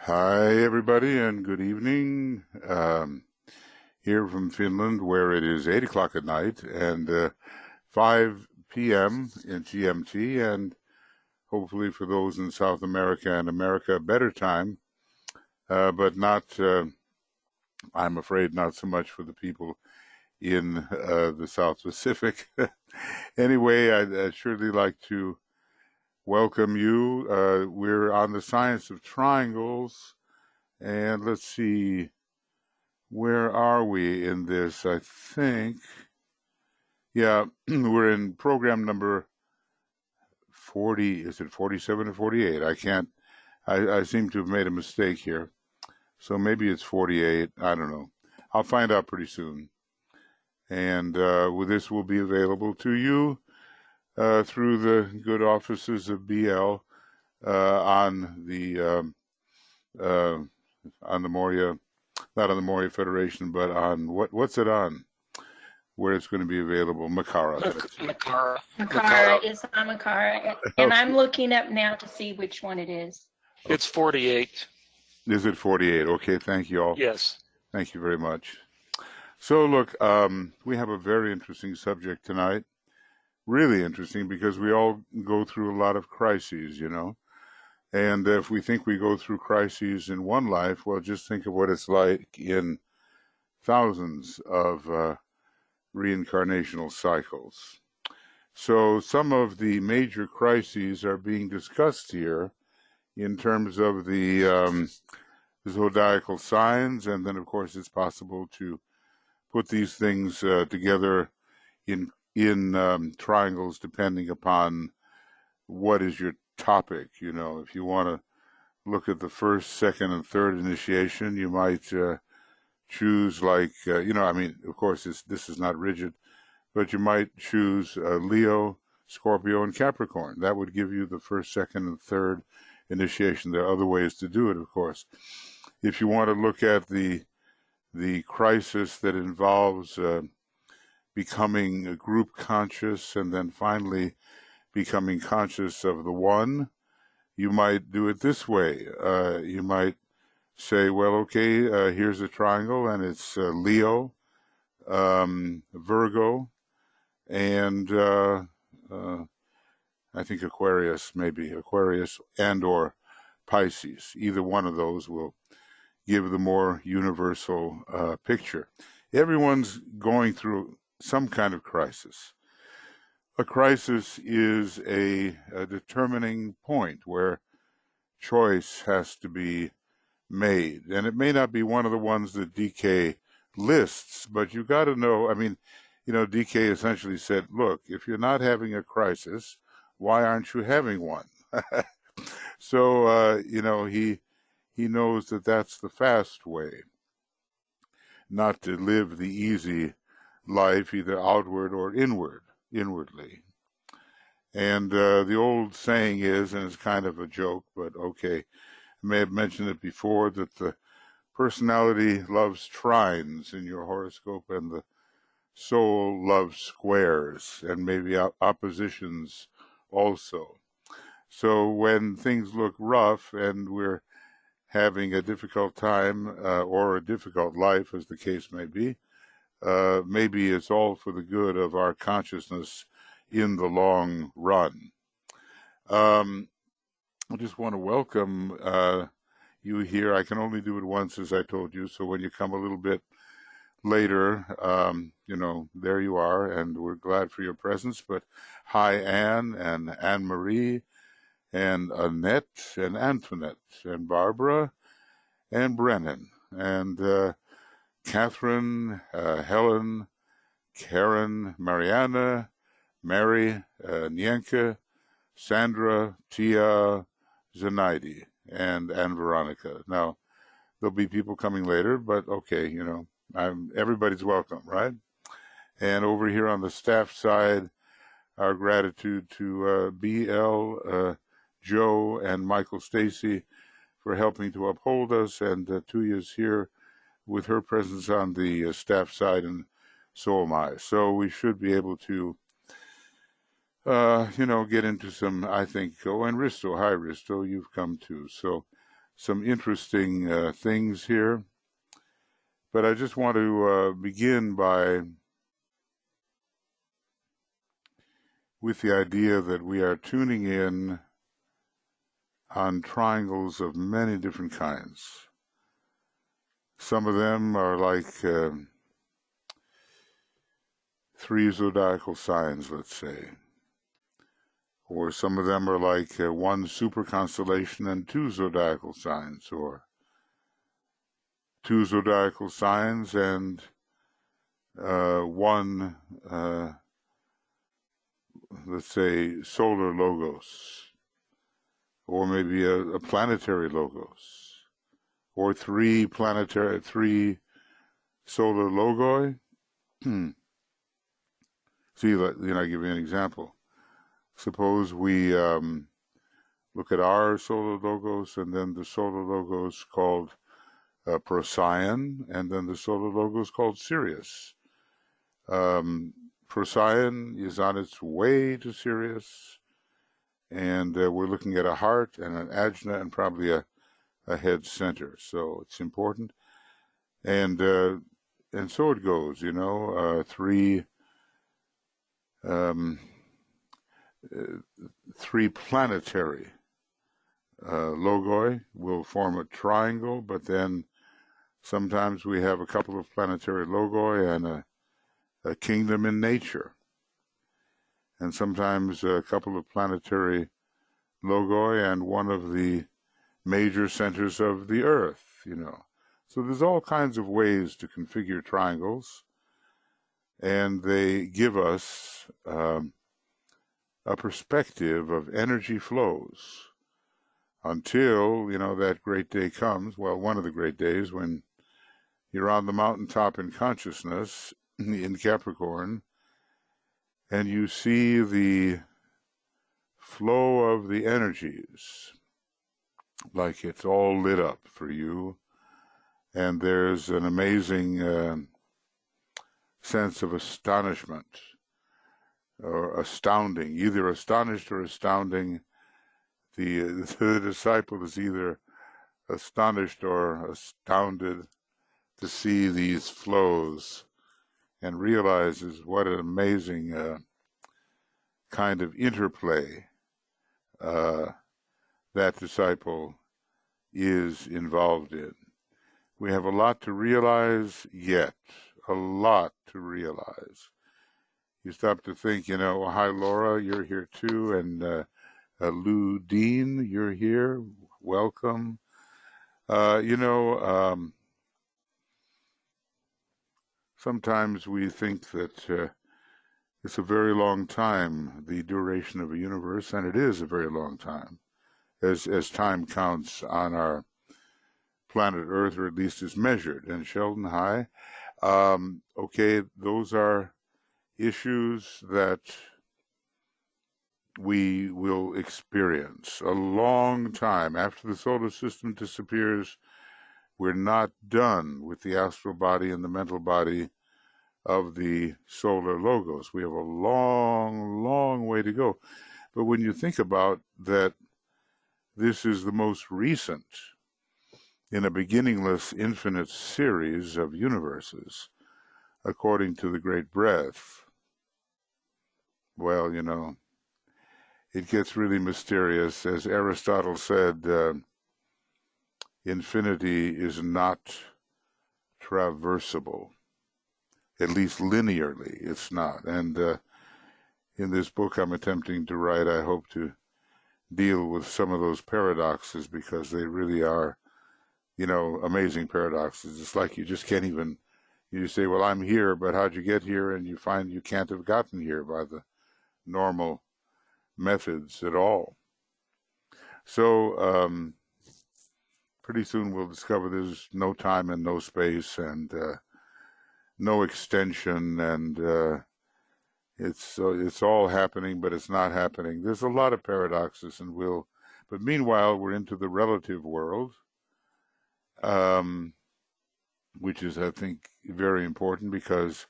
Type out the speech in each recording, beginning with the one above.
Hi, everybody, and good evening. Here from Finland, where it is 8 o'clock at night and 5 p.m. in GMT, and hopefully for those in South America and America, a better time, but not, I'm afraid, not so much for the people in the South Pacific. Anyway, I'd surely like to welcome you. We're on the science of triangles, and let's see. Where are we in this? I think, yeah, we're in program number 40. Is it 47 or 48? I can't, I seem to have made a mistake here. So maybe it's 48. I don't know. I'll find out pretty soon. And with this will be available to you through the good offices of BL on uh, on the Moria, not on the Moria Federation, but on what's it on? Where it's going to be available. Makara. Makara. Makara is on Makara, and Okay. I'm looking up now to see which one it is. It's 48. Is it 48? Okay, thank you all. Yes. Thank you very much. So, look, we have a very interesting subject tonight. Really interesting because we all go through a lot of crises, you know. And if we think we go through crises in one life, well, just think of what it's like in thousands of reincarnational cycles. So, some of the major crises are being discussed here in terms of the zodiacal signs, and then, of course, it's possible to put these things together in triangles depending upon what is your topic. You know, if you want to look at the first, second, and third initiation, you might choose I mean, of course, this is not rigid, but you might choose Leo, Scorpio, and Capricorn. That would give you the first, second, and third initiation. There are other ways to do it, of course. If you want to look at the crisis that involves becoming a group conscious and then finally becoming conscious of the one, you might do it this way. You might say, well, okay, here's a triangle, and it's Leo, Virgo, and I think Aquarius, maybe Aquarius and or Pisces. Either one of those will give the more universal picture. Everyone's going through some kind of crisis. A crisis is a determining point where choice has to be made. And it may not be one of the ones that DK lists, but you got to know. I mean, you know, DK essentially said, look, if you're not having a crisis, why aren't you having one? So, you know, he knows that that's the fast way, not to live the easy life, either outward or inwardly. And the old saying is, and it's kind of a joke, but okay, I may have mentioned it before, that the personality loves trines in your horoscope and the soul loves squares and maybe oppositions also. So when things look rough and we're having a difficult time or a difficult life, as the case may be, maybe it's all for the good of our consciousness in the long run. I just want to welcome you here. I can only do it once, as I told you. So when you come a little bit later, you know, there you are, and we're glad for your presence. But hi, Anne and Anne Marie and Annette and Antoinette and Barbara and Brennan and Catherine, Helen, Karen, Mariana, Mary, Nyenka, Sandra, Tia, Zenaidi, and Veronica. Now, there'll be people coming later, but okay, you know, everybody's welcome, right? And over here on the staff side, our gratitude to BL, Joe, and Michael Stacy for helping to uphold us, and Tuya's here with her presence on the staff side, and so am I. So we should be able to you know, get into some, I think, oh, and Risto, hi Risto, you've come too. So some interesting things here. But I just want to begin with the idea that we are tuning in on triangles of many different kinds. Some of them are like 3 zodiacal signs, let's say. Or some of them are like 1 super constellation and 2 zodiacal signs, or 2 zodiacal signs and 1, let's say, solar logos, or maybe a planetary logos, or 3 solar logoi. See, I'll give you an example. Suppose we look at our solar logos, and then the solar logos called Procyon, and then the solar logos called Sirius. Procyon is on its way to Sirius, and we're looking at a heart and an ajna and probably a head center. So it's important, and so it goes. 3 planetary logoi will form a triangle, but then sometimes we have a couple of planetary logoi and a kingdom in nature, and sometimes a couple of planetary logoi and one of the major centers of the earth. So there's all kinds of ways to configure triangles, and they give us a perspective of energy flows until, that great day comes. Well, one of the great days when you're on the mountaintop in consciousness in Capricorn, and you see the flow of the energies, like it's all lit up for you, and there's an amazing sense of astonishment, or astounding, either astonished or astounding. The disciple is either astonished or astounded to see these flows, and realizes what an amazing kind of interplay that disciple is involved in. We have a lot to realize yet, a lot to realize. You stop to think, hi Laura, you're here too, and Lou Dean, you're here, welcome. Sometimes we think that it's a very long time, the duration of a universe, and it is a very long time, as time counts on our planet Earth, or at least is measured. And Sheldon, hi. Okay, those are issues that we will experience a long time. After the solar system disappears, we're not done with the astral body and the mental body of the solar logos. We have a long, long way to go. But when you think about that, this is the most recent in a beginningless, infinite series of universes, according to the Great Breath. Well, it gets really mysterious. As Aristotle said, infinity is not traversable. At least linearly, it's not. And in this book I'm attempting to write, I hope to deal with some of those paradoxes, because they really are, amazing paradoxes. It's like you just can't even, you say, well, I'm here, but how'd you get here? And you find you can't have gotten here by the normal methods at all. So pretty soon we'll discover there's no time and no space, and no extension, and it's all happening, but it's not happening. There's a lot of paradoxes, but meanwhile we're into the relative world, which is, I think, very important, because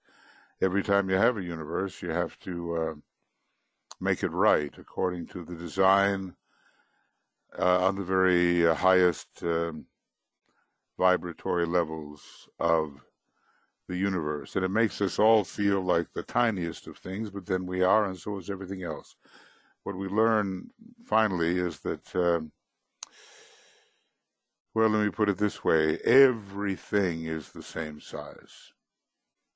every time you have a universe, you have to make it right according to the design on the very highest vibratory levels of the universe. And it makes us all feel like the tiniest of things, but then we are, and so is everything else. What we learn finally is that, well, let me put it this way, everything is the same size.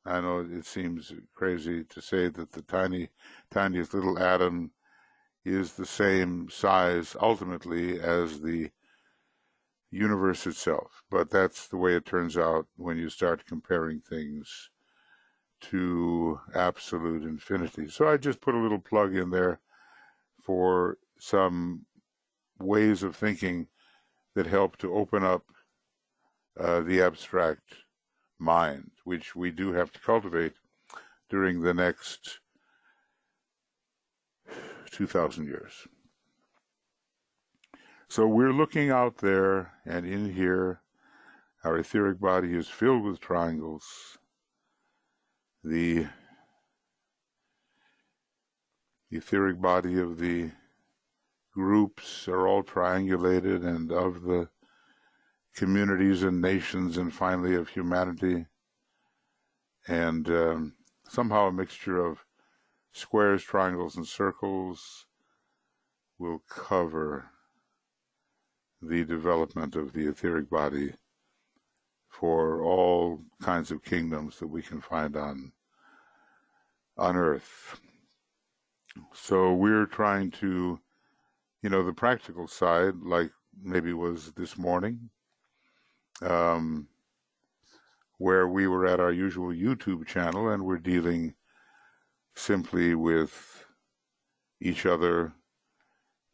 I know it seems crazy to say that the tiniest little atom is the same size ultimately as the universe itself, but that's the way it turns out when you start comparing things to absolute infinity. So I just put a little plug in there for some ways of thinking that help to open up the abstract mind, which we do have to cultivate during the next 2,000 years. So we're looking out there, and in here, our etheric body is filled with triangles. The etheric body of the groups are all triangulated, and of the communities and nations, and finally of humanity, and somehow a mixture of squares, triangles, and circles will cover the development of the etheric body for all kinds of kingdoms that we can find on Earth. So we're trying to, the practical side, like maybe was this morning, where we were at our usual YouTube channel and we're dealing simply with each other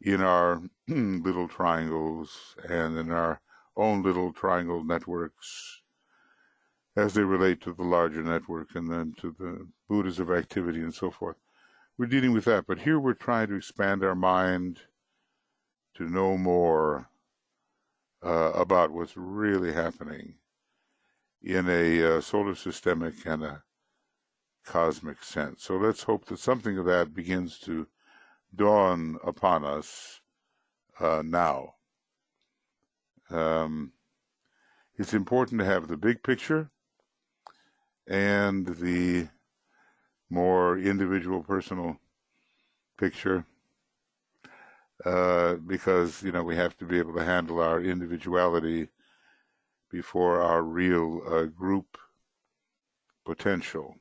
in our little triangles and in our own little triangle networks as they relate to the larger network and then to the Buddhas of activity and so forth. We're dealing with that, but here we're trying to expand our mind to know more about what's really happening in a solar systemic and a cosmic sense. So let's hope that something of that begins to dawn upon us now. It's important to have the big picture and the more individual, personal picture, because, we have to be able to handle our individuality before our real group potential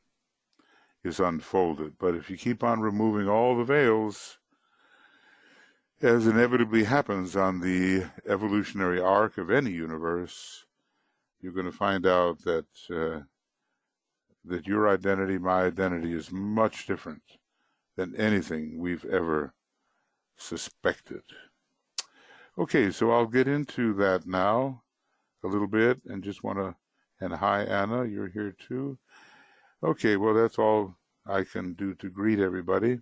is unfolded. But if you keep on removing all the veils, as inevitably happens on the evolutionary arc of any universe, you're going to find out that that your identity, my identity, is much different than anything we've ever suspected. Okay, so I'll get into that now a little bit, and just want to, and hi Anna, you're here too. Okay, well that's all I can do to greet everybody.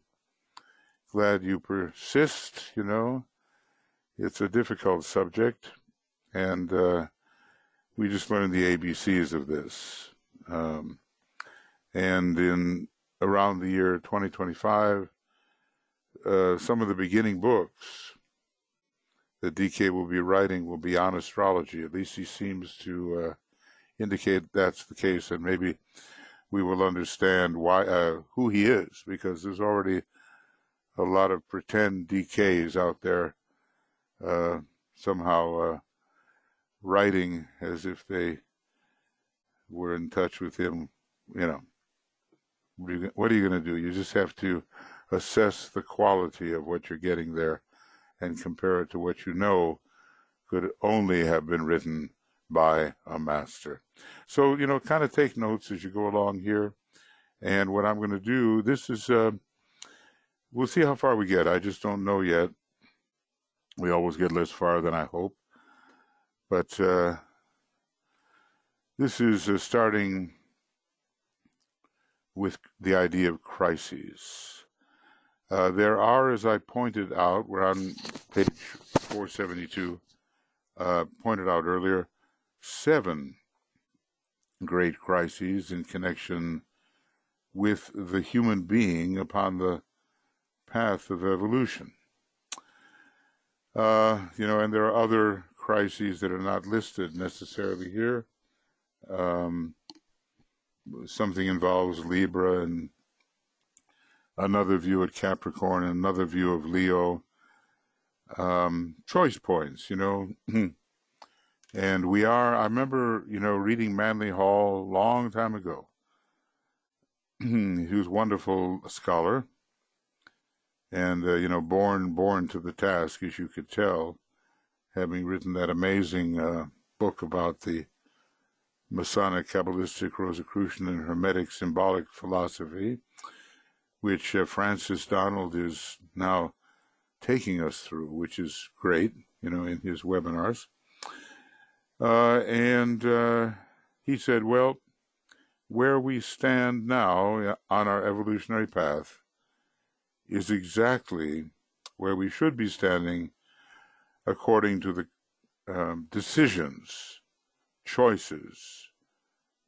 Glad you persist, It's a difficult subject, and we just learned the ABCs of this. And in around the year 2025, some of the beginning books that DK will be writing will be on astrology. At least he seems to indicate that's the case, and maybe we will understand why, who he is, because there's already a lot of pretend DKs out there somehow writing as if they were in touch with him. What are you going to do? You just have to assess the quality of what you're getting there and compare it to what could only have been written by a master. So, kind of take notes as you go along here. And what I'm going to do, this is, we'll see how far we get. I just don't know yet. We always get less far than I hope. But this is starting with the idea of crises. There are, as I pointed out, we're on page 472, pointed out earlier, 7 great crises in connection with the human being upon the path of evolution. And there are other crises that are not listed necessarily here. Um, Something involves Libra, and another view at Capricorn, and another view of Leo. Choice points, And I remember, reading Manly Hall a long time ago. He was a wonderful scholar and, born to the task, as you could tell, having written that amazing book about the Masonic, Kabbalistic, Rosicrucian, and Hermetic symbolic philosophy, which Francis Donald is now taking us through, which is great, in his webinars. And he said, well, where we stand now on our evolutionary path is exactly where we should be standing according to the decisions, choices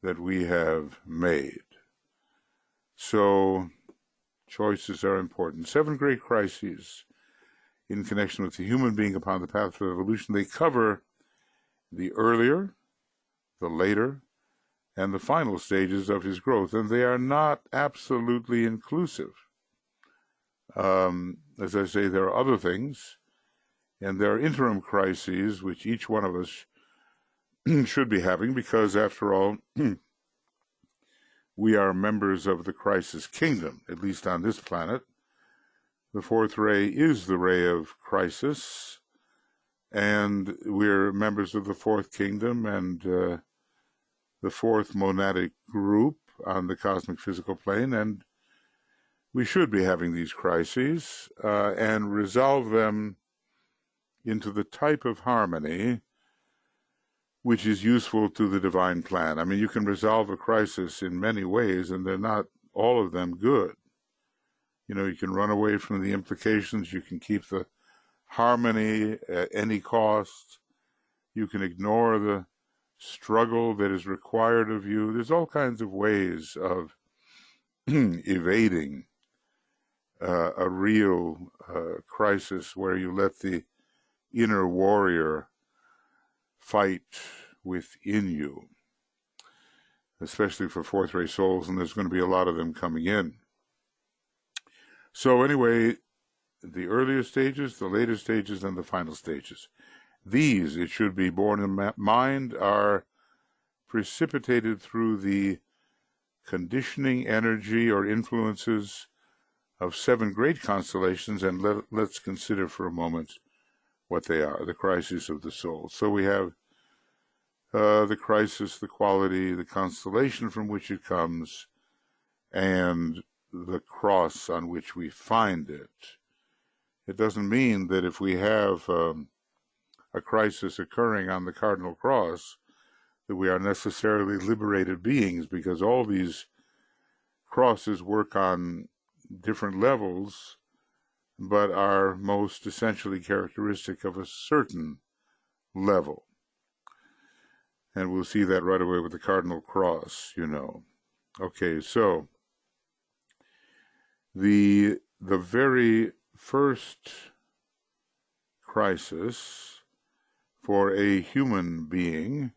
that we have made. So choices are important. 7 great crises in connection with the human being upon the path of evolution. They cover the earlier, the later, and the final stages of his growth, and they are not absolutely inclusive. As I say, there are other things, and there are interim crises which each one of us should be having, because after all, we are members of the crisis kingdom, at least on this planet. The fourth ray is the ray of crisis, and we're members of the fourth kingdom and the fourth monadic group on the cosmic physical plane, and we should be having these crises and resolve them into the type of harmony which is useful to the divine plan. I mean, you can resolve a crisis in many ways, and they're not all of them good. You can run away from the implications. You can keep the harmony at any cost. You can ignore the struggle that is required of you. There's all kinds of ways of evading a real crisis where you let the inner warrior fight within you, especially for fourth ray souls, and there's going to be a lot of them coming in. So anyway, the earlier stages, the later stages, and the final stages. These, it should be borne in mind, are precipitated through the conditioning energy or influences of 7 great constellations, and let's consider for a moment what they are, the crises of the soul. So we have the crisis, the quality, the constellation from which it comes, and the cross on which we find it. It doesn't mean that if we have a crisis occurring on the cardinal cross that we are necessarily liberated beings, because all these crosses work on different levels, but are most essentially characteristic of a certain level. And we'll see that right away with the cardinal cross, Okay, so the very first crisis for a human being,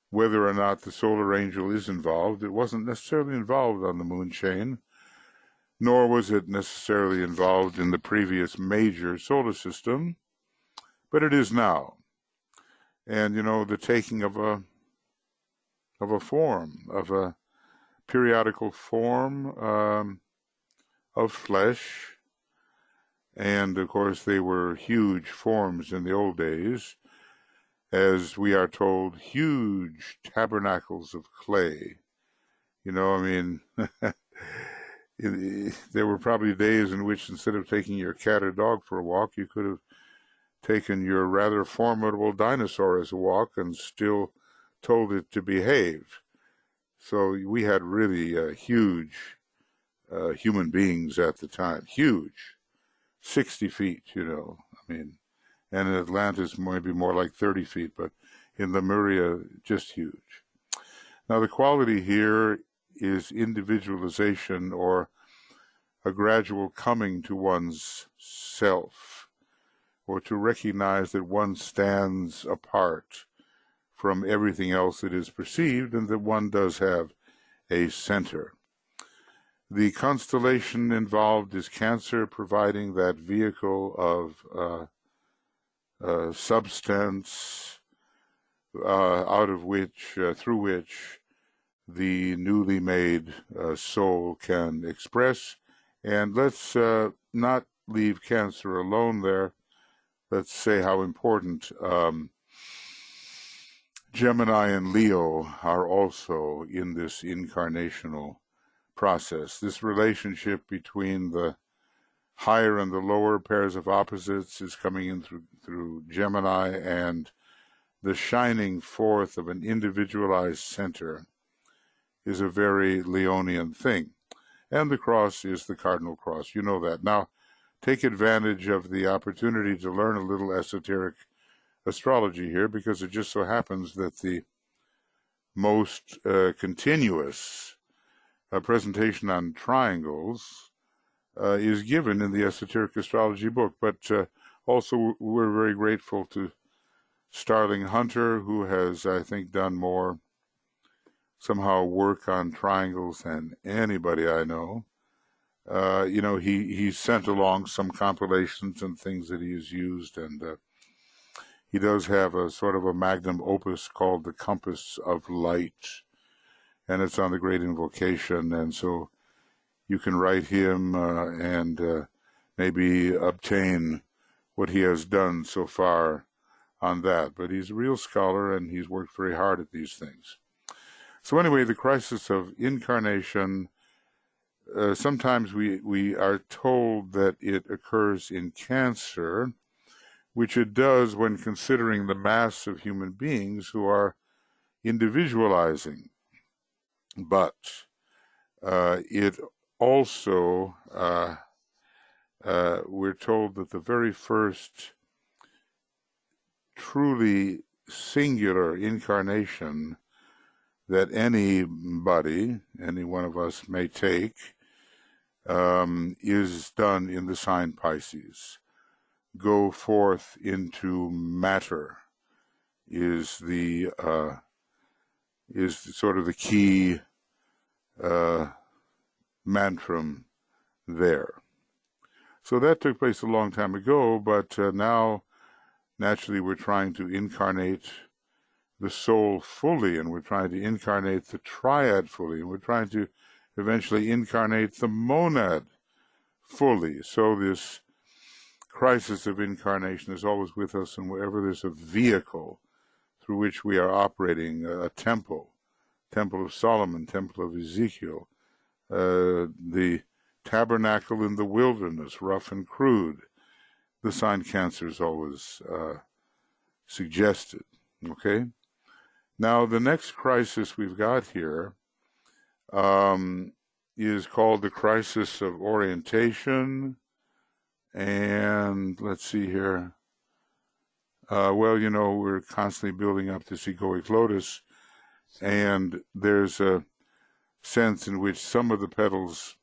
whether or not the solar angel is involved, it wasn't necessarily involved on the moon chain, nor was it necessarily involved in the previous major solar system, but it is now. And, the taking of a form, of a periodical form of flesh. And, of course, they were huge forms in the old days, as we are told, huge tabernacles of clay. There were probably days in which instead of taking your cat or dog for a walk, you could have taken your rather formidable dinosaur as a walk and still told it to behave. So we had really huge human beings at the time, huge, 60 feet, and in Atlantis maybe more like 30 feet, but in Lemuria, just huge. Now the quality here is individualization, or a gradual coming to one's self, or to recognize that one stands apart from everything else that is perceived and that one does have a center. The constellation involved is Cancer, providing that vehicle of substance out of which, through which the newly made soul can express. And let's not leave Cancer alone there. Let's say how important Gemini and Leo are also in this incarnational process. This relationship between the higher and the lower pairs of opposites is coming in through Gemini, and the shining forth of an individualized center is a very Leonian thing. And the cross is the cardinal cross. You know that. Now, take advantage of the opportunity to learn a little esoteric astrology here, because it just so happens that the most continuous presentation on triangles is given in the Esoteric Astrology book. But also we're very grateful to Starling Hunter, who has, I think, done more somehow work on triangles than anybody I know. He sent along some compilations and things that he's used, and he does have a sort of a magnum opus called The Compass of Light, and it's on the Great Invocation, and so you can write him and maybe obtain what he has done so far on that. But he's a real scholar, and he's worked very hard at these things. So anyway, the crisis of incarnation, sometimes we are told that it occurs in Cancer, which it does when considering the mass of human beings who are individualizing. But it also, we're told that the very first truly singular incarnation that anybody, any one of us may take, is done in the sign Pisces. Go forth into matter is the sort of the key mantram there. So that took place a long time ago, but now naturally we're trying to incarnate the soul fully, and we're trying to incarnate the triad fully, and we're trying to eventually incarnate the monad fully. So this crisis of incarnation is always with us, and wherever there's a vehicle through which we are operating, a temple of Solomon, temple of Ezekiel, the tabernacle in the wilderness, rough and crude, the sign Cancer is always suggested. Okay? Now, the next crisis we've got here is called the crisis of orientation. And let's see here. We're constantly building up this egoic lotus, and there's a sense in which some of the petals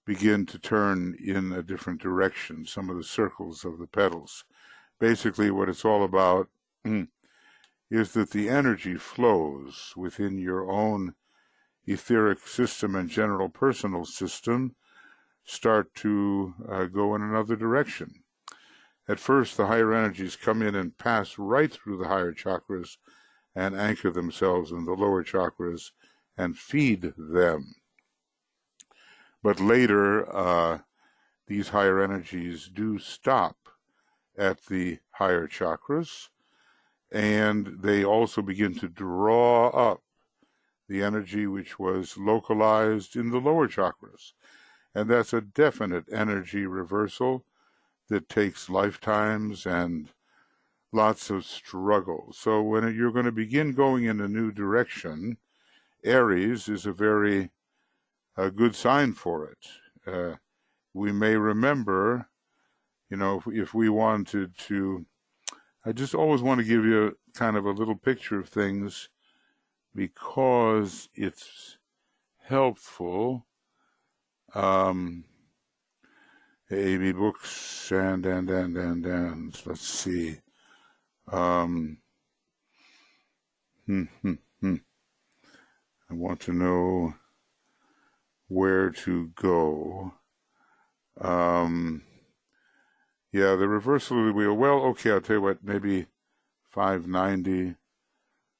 begin to turn in a different direction, some of the circles of the petals. Basically, what it's all about is that the energy flows within your own etheric system and general personal system start to go in another direction. At first, the higher energies come in and pass right through the higher chakras and anchor themselves in the lower chakras and feed them. But later, these higher energies do stop at the higher chakras, and they also begin to draw up the energy which was localized in the lower chakras. And that's a definite energy reversal that takes lifetimes and lots of struggle. So when you're going to begin going in a new direction, Aries is a very good sign for it. We may remember, if we wanted to, I just always want to give you kind of a little picture of things because it's helpful. AB Books, and let's see. Um, hmm, hmm, hmm. I want to know where to go. Yeah, the reversal of the wheel. Well, okay, I'll tell you what, maybe 590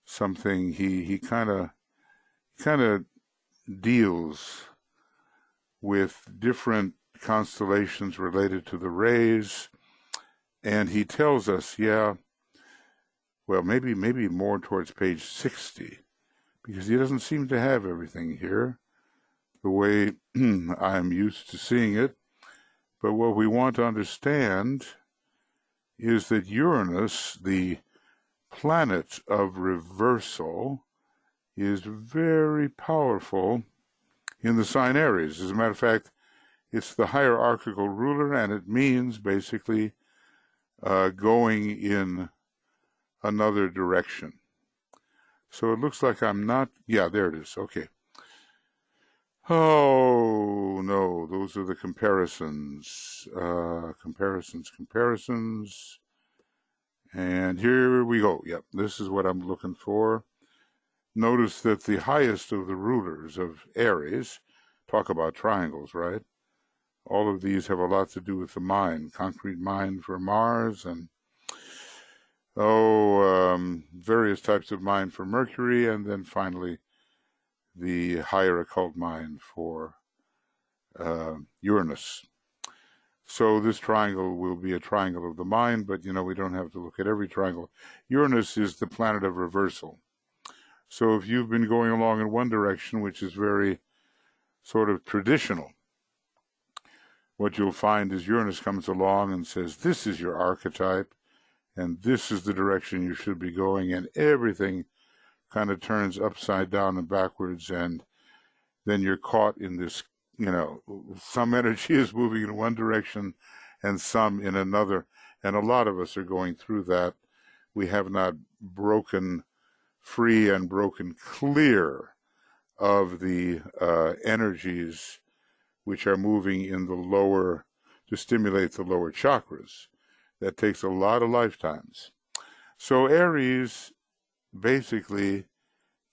something. He kind of deals with different constellations related to the rays, and he tells us, yeah, well, maybe more towards page 60, because he doesn't seem to have everything here the way I'm used to seeing it. But what we want to understand is that Uranus, the planet of reversal, is very powerful in the sign Aries. As a matter of fact, it's the hierarchical ruler, and it means basically going in another direction. So it looks like I'm not, yeah, there it is, okay. Oh, no, those are the comparisons. Comparisons. And here we go. Yep, this is what I'm looking for. Notice that the highest of the rulers of Aries, talk about triangles, right? All of these have a lot to do with the mind, concrete mind for Mars, and various types of mind for Mercury, and then finally the higher occult mind for Uranus. So this triangle will be a triangle of the mind, but we don't have to look at every triangle. Uranus is the planet of reversal. So if you've been going along in one direction, which is very sort of traditional, what you'll find is Uranus comes along and says, this is your archetype, and this is the direction you should be going, and everything kind of turns upside down and backwards, and then you're caught in this, some energy is moving in one direction and some in another, and a lot of us are going through that. We have not broken free and broken clear of the energies which are moving in the lower, to stimulate the lower chakras. That takes a lot of lifetimes. So Aries basically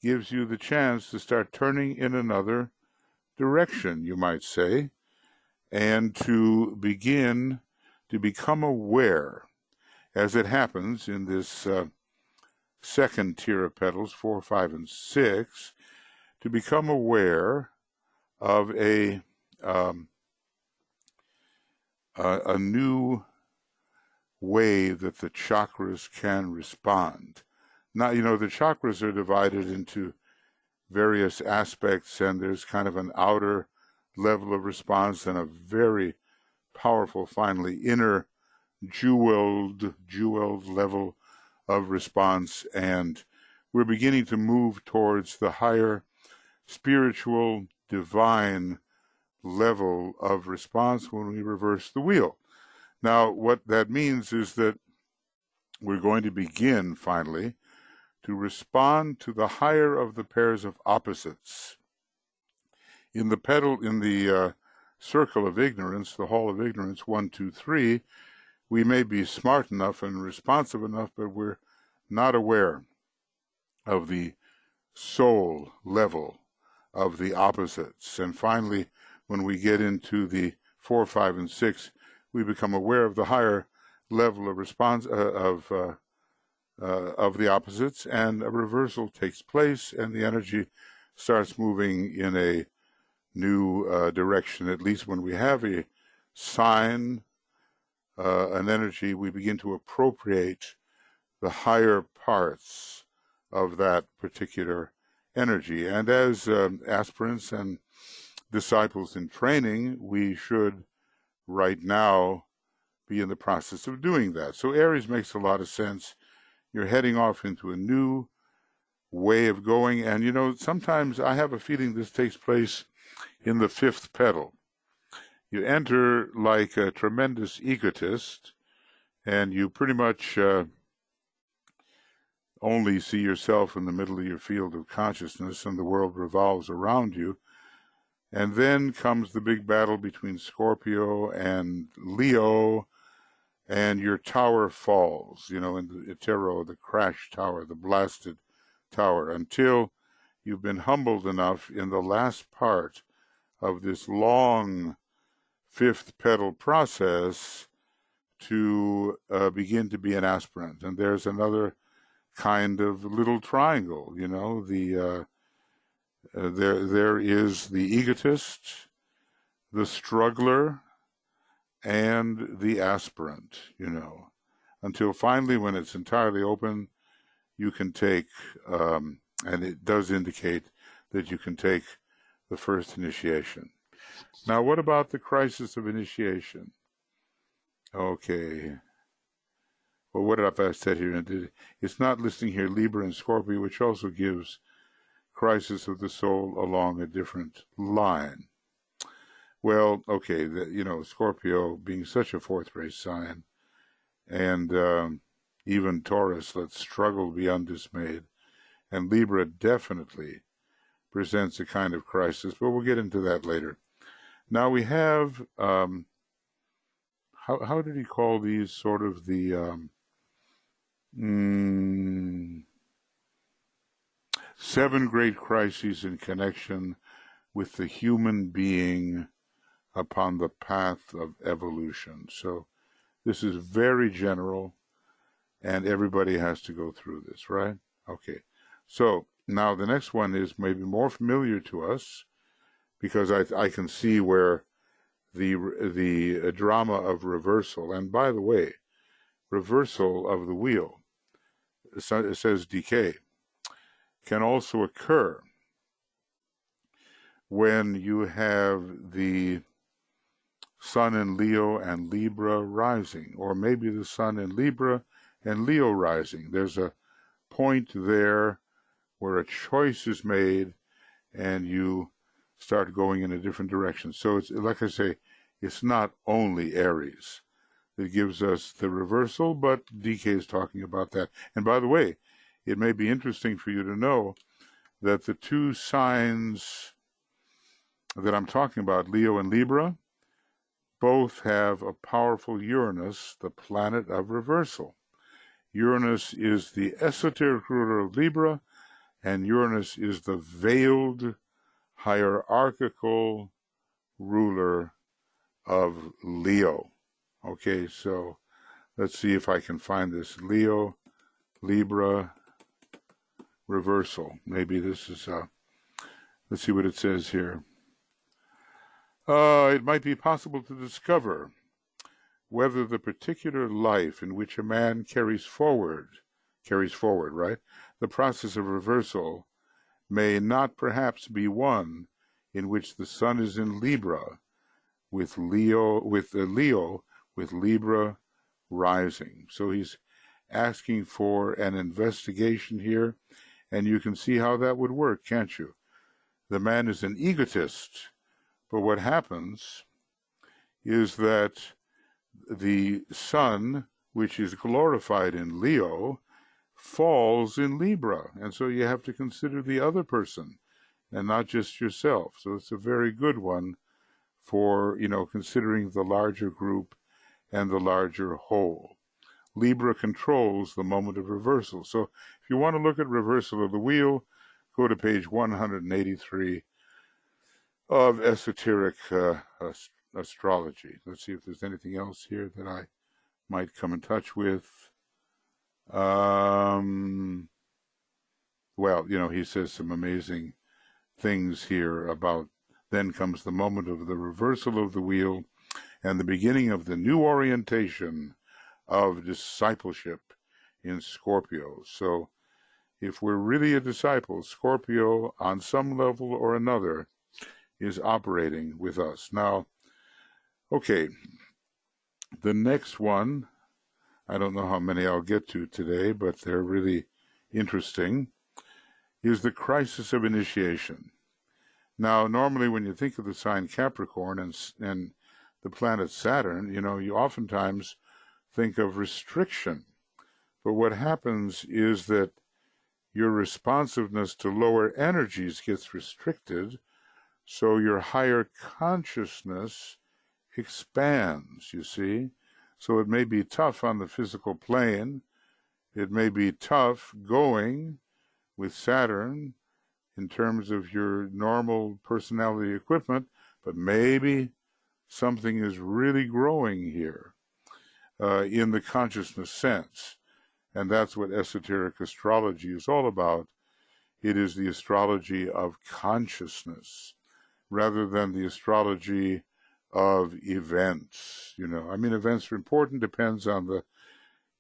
gives you the chance to start turning in another direction, you might say, and to begin to become aware, as it happens in this second tier of petals, 4, 5, and 6, to become aware of a new way that the chakras can respond. Now, the chakras are divided into various aspects, and there's kind of an outer level of response and a very powerful, finally, inner jeweled level of response. And we're beginning to move towards the higher spiritual, divine level of response when we reverse the wheel. Now, what that means is that we're going to begin, finally, to respond to the higher of the pairs of opposites. In the circle of ignorance, the hall of ignorance, 1, 2, 3, we may be smart enough and responsive enough, but we're not aware of the soul level of the opposites. And finally, when we get into the 4, 5, and 6, we become aware of the higher level of response of the opposites, and a reversal takes place, and the energy starts moving in a new direction. At least when we have a sign, an energy, we begin to appropriate the higher parts of that particular energy. And as aspirants and disciples in training, we should right now be in the process of doing that. So Aries makes a lot of sense. You're heading off into a new way of going. And, sometimes I have a feeling this takes place in the 5th petal. You enter like a tremendous egotist, and you pretty much only see yourself in the middle of your field of consciousness, and the world revolves around you. And then comes the big battle between Scorpio and Leo, and your tower falls, in the tarot, the crash tower, the blasted tower, until you've been humbled enough in the last part of this long fifth petal process to begin to be an aspirant. And there's another kind of little triangle, there is the egotist, the struggler, and the aspirant, until finally, when it's entirely open, you can take, and it does indicate that you can take the first initiation. Now, what about the crisis of initiation? Okay. Well, what have I said here? It's not listing here Libra and Scorpio, which also gives crisis of the soul along a different line. Well, okay, Scorpio being such a fourth race sign, and even Taurus, let's struggle, be undismayed, and Libra definitely presents a kind of crisis, but we'll get into that later. Now we have, how did he call these, sort of the seven great crises in connection with the human being upon the path of evolution. So this is very general, and everybody has to go through this, right? Okay. So now the next one is maybe more familiar to us, because I can see where the drama of reversal, and by the way, reversal of the wheel, it says decay, can also occur when you have the Sun in Leo and Libra rising, or maybe the Sun in Libra and Leo rising. There's a point there where a choice is made and you start going in a different direction. So it's, like I say, it's not only Aries that gives us the reversal, but DK is talking about that. And by the way, it may be interesting for you to know that the two signs that I'm talking about, Leo and Libra, both have a powerful Uranus, the planet of reversal. Uranus is the esoteric ruler of Libra, and Uranus is the veiled hierarchical ruler of Leo. Okay, so let's see if I can find this. Leo, Libra, reversal. Maybe this is, let's see what it says here. It might be possible to discover whether the particular life in which a man carries forward, right, the process of reversal may not perhaps be one in which the sun is in Libra with Leo with Libra rising. So he's asking for an investigation here, and you can see how that would work, can't you? The man is an egotist, but what happens is that the sun, which is glorified in Leo, falls in Libra, and so you have to consider the other person and not just yourself. So it's a very good one for, considering the larger group and the larger whole. Libra controls the moment of reversal. So if you want to look at reversal of the wheel, go to page 183 of Esoteric Astrology. Let's see if there's anything else here that I might come in touch with. Well, he says some amazing things here about then comes the moment of the reversal of the wheel and the beginning of the new orientation of discipleship in Scorpio. So if we're really a disciple, Scorpio on some level or another is operating with us. Now, okay, the next one, I don't know how many I'll get to today, but they're really interesting, is the crisis of initiation. Now, normally when you think of the sign Capricorn and the planet Saturn, you oftentimes think of restriction. But what happens is that your responsiveness to lower energies gets restricted So your higher consciousness expands, you see. So it may be tough on the physical plane. It may be tough going with Saturn in terms of your normal personality equipment, but maybe something is really growing here in the consciousness sense. And that's what esoteric astrology is all about. It is the astrology of consciousness rather than the astrology of events. I mean, events are important, depends on the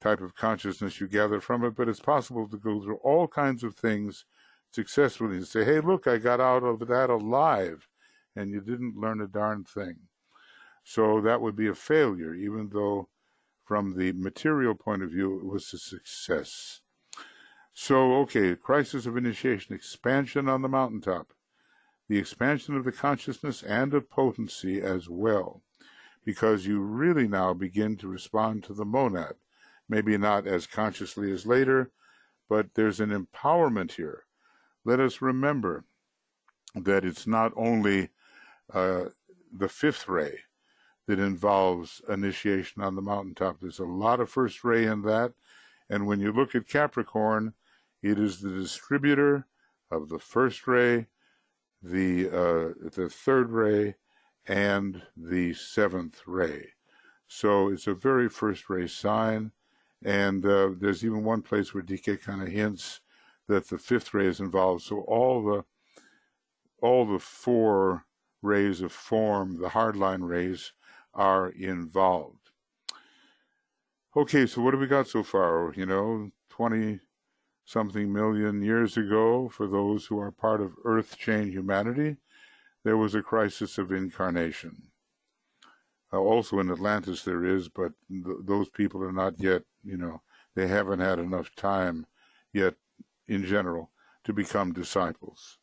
type of consciousness you gather from it, but it's possible to go through all kinds of things successfully and say, hey, look, I got out of that alive, and you didn't learn a darn thing. So that would be a failure, even though from the material point of view, it was a success. So, okay, crisis of initiation, expansion on the mountaintop, the expansion of the consciousness and of potency as well, because you really now begin to respond to the monad, maybe not as consciously as later, but there's an empowerment here. Let us remember that it's not only the fifth ray that involves initiation on the mountaintop. There's a lot of first ray in that, and when you look at Capricorn, it is the distributor of the first ray, the third ray, and the seventh ray. So it's a very first ray sign, and there's even one place where DK kind of hints that the fifth ray is involved. So all the four rays of form, the hardline rays, are involved. Okay, so what have we got so far? 20-something million years ago, for those who are part of Earth Chain humanity, there was a crisis of incarnation. Also in Atlantis there is, but those people are not yet, they haven't had enough time yet in general to become disciples.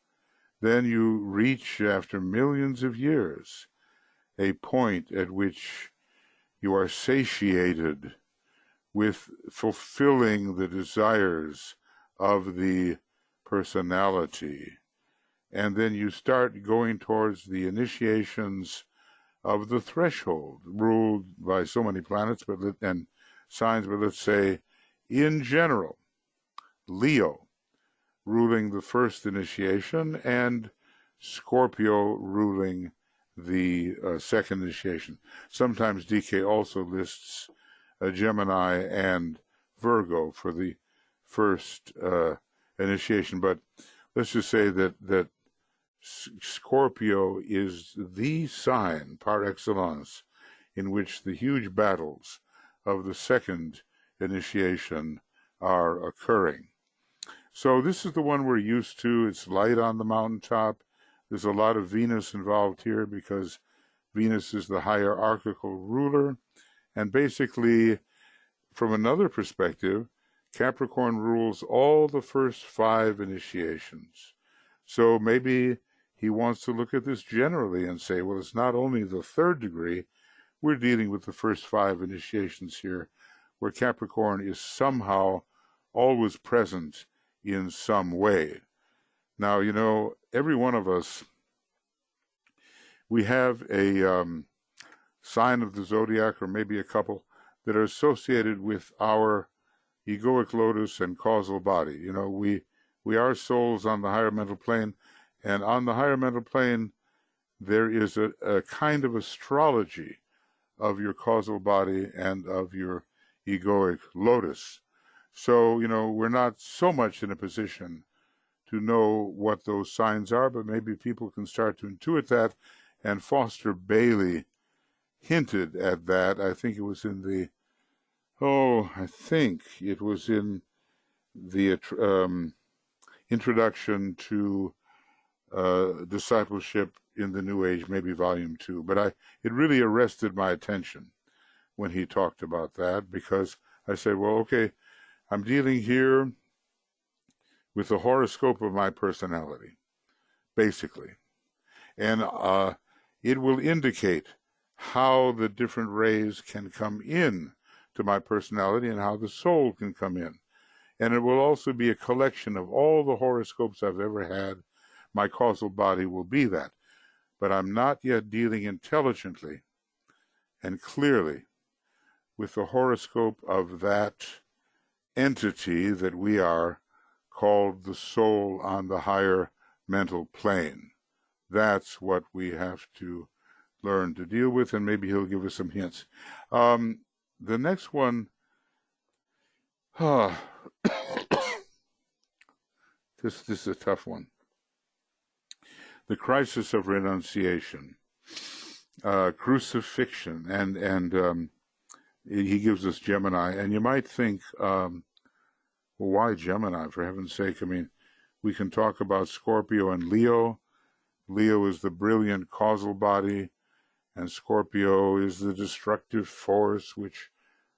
Then you reach, after millions of years, a point at which you are satiated with fulfilling the desires of the personality. And then you start going towards the initiations of the threshold, ruled by so many planets and signs, but let's say, in general, Leo ruling the first initiation and Scorpio ruling the second initiation. Sometimes DK also lists Gemini and Virgo for the first initiation, but let's just say that Scorpio is the sign par excellence in which the huge battles of the second initiation are occurring. So this is the one we're used to. It's light on the mountaintop. There's a lot of Venus involved here because Venus is the hierarchical ruler. And basically, from another perspective, Capricorn rules all the first 5 initiations. So maybe he wants to look at this generally and say, well, it's not only the 3rd degree, we're dealing with the first 5 initiations here, where Capricorn is somehow always present in some way. Now, every one of us, we have a sign of the zodiac, or maybe a couple, that are associated with our egoic lotus and causal body. We are souls on the higher mental plane, and on the higher mental plane, there is a kind of astrology of your causal body and of your egoic lotus. So, we're not so much in a position to know what those signs are, but maybe people can start to intuit that, and Foster Bailey hinted at that. I think it was in the introduction to discipleship in the New Age, maybe volume 2. But it really arrested my attention when he talked about that, because I said, well, okay, I'm dealing here with the horoscope of my personality, basically. And it will indicate how the different rays can come in to my personality and how the soul can come in. And it will also be a collection of all the horoscopes I've ever had. My causal body will be that. but I'm not yet dealing intelligently and clearly with the horoscope of that entity that we are, called the soul on the higher mental plane. That's what we have to learn to deal with, and maybe he'll give us some hints. The next one, this is a tough one. The crisis of renunciation, crucifixion, and he gives us Gemini. And you might think, well, why Gemini, for heaven's sake? I mean, we can talk about Scorpio and Leo. Leo is the brilliant causal body, and Scorpio is the destructive force which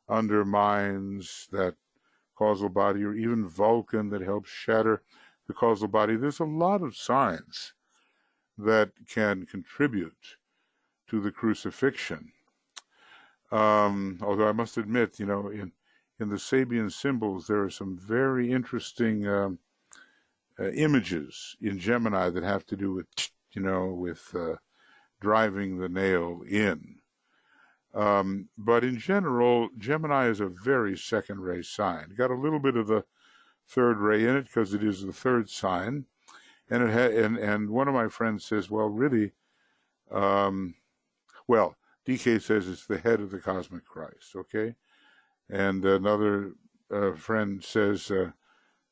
undermines that causal body, or even Vulcan that helps shatter the causal body. There's a lot of signs that can contribute to the crucifixion. Although I must admit, in the Sabian symbols, there are some very interesting images in Gemini that have to do with, with driving the nail in. But in general, Gemini is a very second-ray sign. Got a little bit of the third ray in it because it is the third sign, and and one of my friends says, well, really, DK says it's the head of the cosmic Christ. Okay, and another friend says,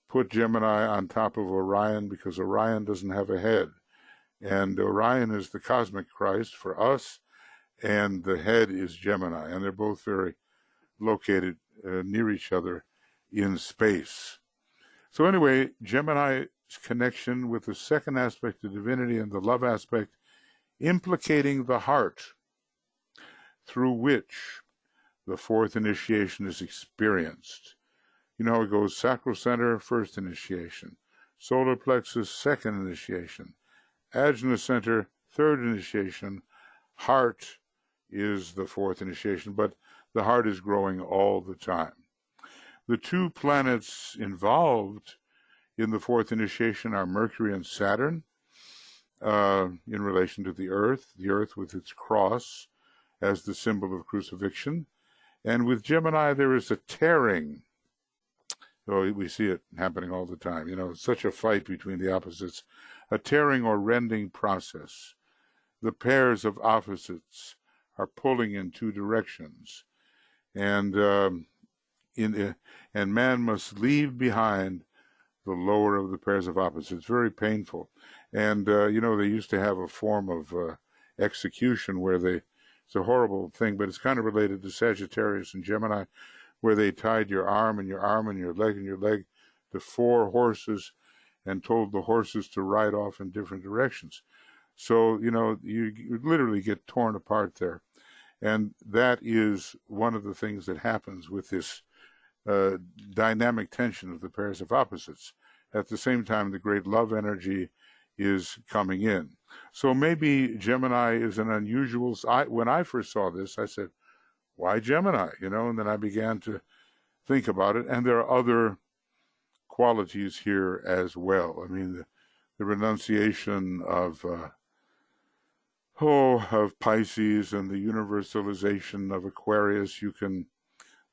put Gemini on top of Orion because Orion doesn't have a head, and Orion is the cosmic Christ for us, and the head is Gemini, and they're both very located near each other in space. So anyway, Gemini's connection with the second aspect of divinity and the love aspect, implicating the heart, through which the fourth initiation is experienced. You know how it goes: sacral center, first initiation; solar plexus, second initiation; ajna center, third initiation; heart is the fourth initiation, but the heart is growing all the time. The two planets involved in the fourth initiation are Mercury and Saturn, in relation to the Earth with its cross as the symbol of crucifixion. And with Gemini, there is a tearing. Oh, we see it happening all the time. It's such a fight between the opposites, a tearing or rending process. The pairs of opposites are pulling in two directions, and man must leave behind the lower of the pairs of opposites. Very painful. And they used to have a form of execution where it's a horrible thing, but it's kind of related to Sagittarius and Gemini, where they tied your arm and your arm and your leg and your leg to 4 horses and told the horses to ride off in different directions. So, you literally get torn apart there. And that is one of the things that happens with this dynamic tension of the pairs of opposites. At the same time, the great love energy is coming in. So maybe Gemini is an unusual. When I first saw this, I said, why Gemini? And then I began to think about it. And there are other qualities here as well. I mean, the renunciation of Pisces and the universalization of Aquarius.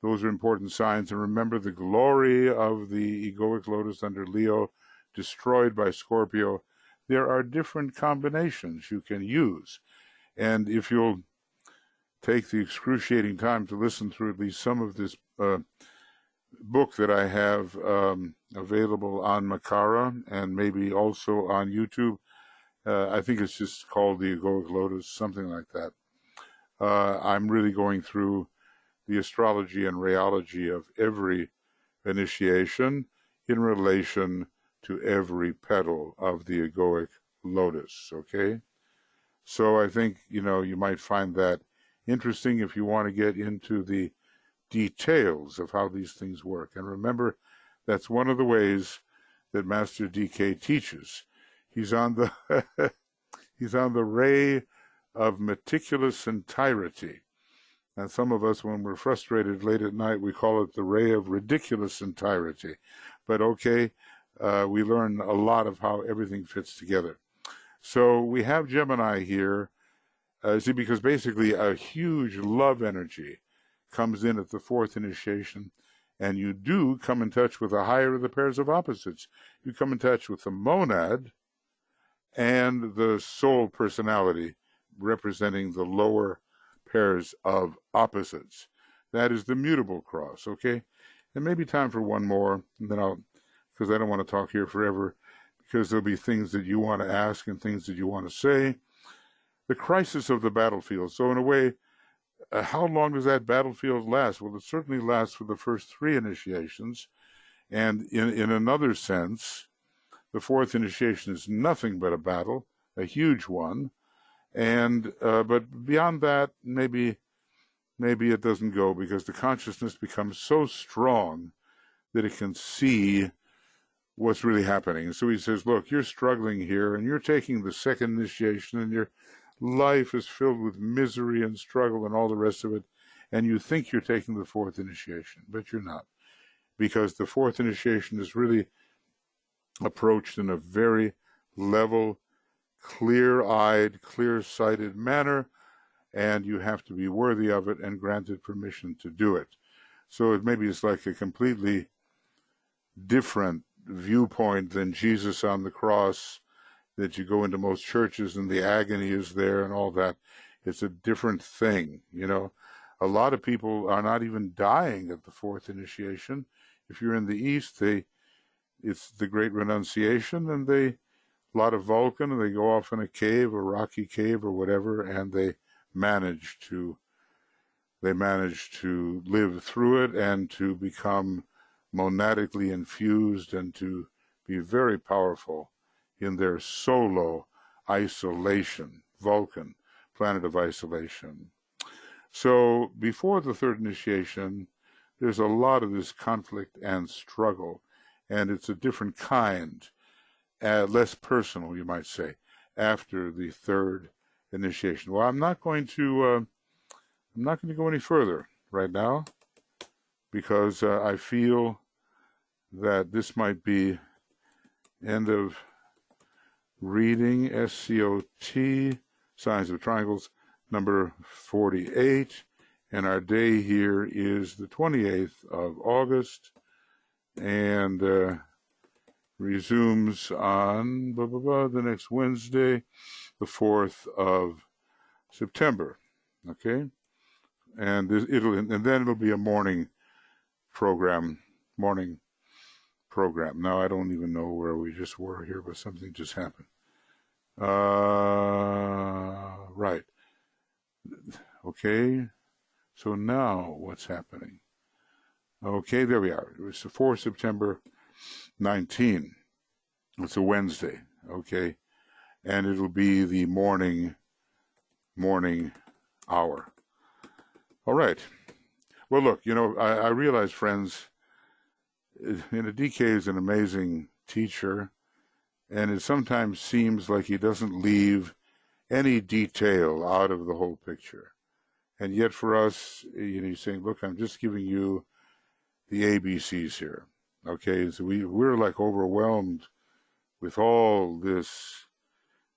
Those are important signs. And remember, the glory of the egoic lotus under Leo, destroyed by Scorpio. There are different combinations you can use. And if you'll take the excruciating time to listen through at least some of this book that I have available on Makara and maybe also on YouTube, I think it's just called the Egoic Lotus, something like that. I'm really going through the astrology and rheology of every initiation in relation to every petal of the Egoic Lotus, okay? So I think, you might find that interesting if you want to get into the details of how these things work. And remember, that's one of the ways that Master DK teaches. He's on the he's on the ray of meticulous entirety. And some of us, when we're frustrated late at night, we call it the ray of ridiculous entirety. But okay, we learn a lot of how everything fits together. So we have Gemini here, see, because basically a huge love energy comes in at the fourth initiation, and you do come in touch with the higher of the pairs of opposites. You come in touch with the monad and the soul personality, representing the lower pairs of opposites. That is the mutable cross, okay? And maybe time for one more, and then because I don't want to talk here forever, because there'll be things that you want to ask and things that you want to say. The crisis of the battlefield. So in a way, how long does that battlefield last? Well, it certainly lasts for the first three initiations. And in another sense, the fourth initiation is nothing but a battle, a huge one. And but beyond that, maybe it doesn't go, because the consciousness becomes so strong that it can see what's really happening. And so he says, look, you're struggling here, and you're taking the second initiation, and your life is filled with misery and struggle and all the rest of it, and you think you're taking the fourth initiation, but you're not, because the fourth initiation is really approached in a very level, clear-eyed, clear-sighted manner, and you have to be worthy of it and granted permission to do it. So maybe it's like a completely different viewpoint than Jesus on the cross, that you go into most churches and the agony is there and all that. It's a different thing, you know. A lot of people are not even dying at the fourth initiation. If you're in the East, it's the Great Renunciation, and a lot of Vulcan, and they go off in a cave, a rocky cave or whatever, and they manage to live through it and to become monadically infused and to be very powerful in their solo isolation, Vulcan, planet of isolation. So before the third initiation, there's a lot of this conflict and struggle, and it's a different kind, less personal, you might say, after the third initiation. Well, I'm not going to go any further right now, because I feel that this might be end of reading SCOT, Signs of Triangles, number 48, and our day here is the 28th of August, and resumes on the next Wednesday, the 4th of September. Okay, and then it'll be a morning program. Now I don't even know where we just were here, but something just happened. Right. Okay. So now what's happening? Okay, there we are. It was 4 September 19. It's a Wednesday. Okay. And it'll be the morning hour. All right. Well, look, I realize, friends, DK is an amazing teacher, and it sometimes seems like he doesn't leave any detail out of the whole picture. And yet for us, he's saying, look, I'm just giving you the ABCs here. Okay, so we're like overwhelmed with all this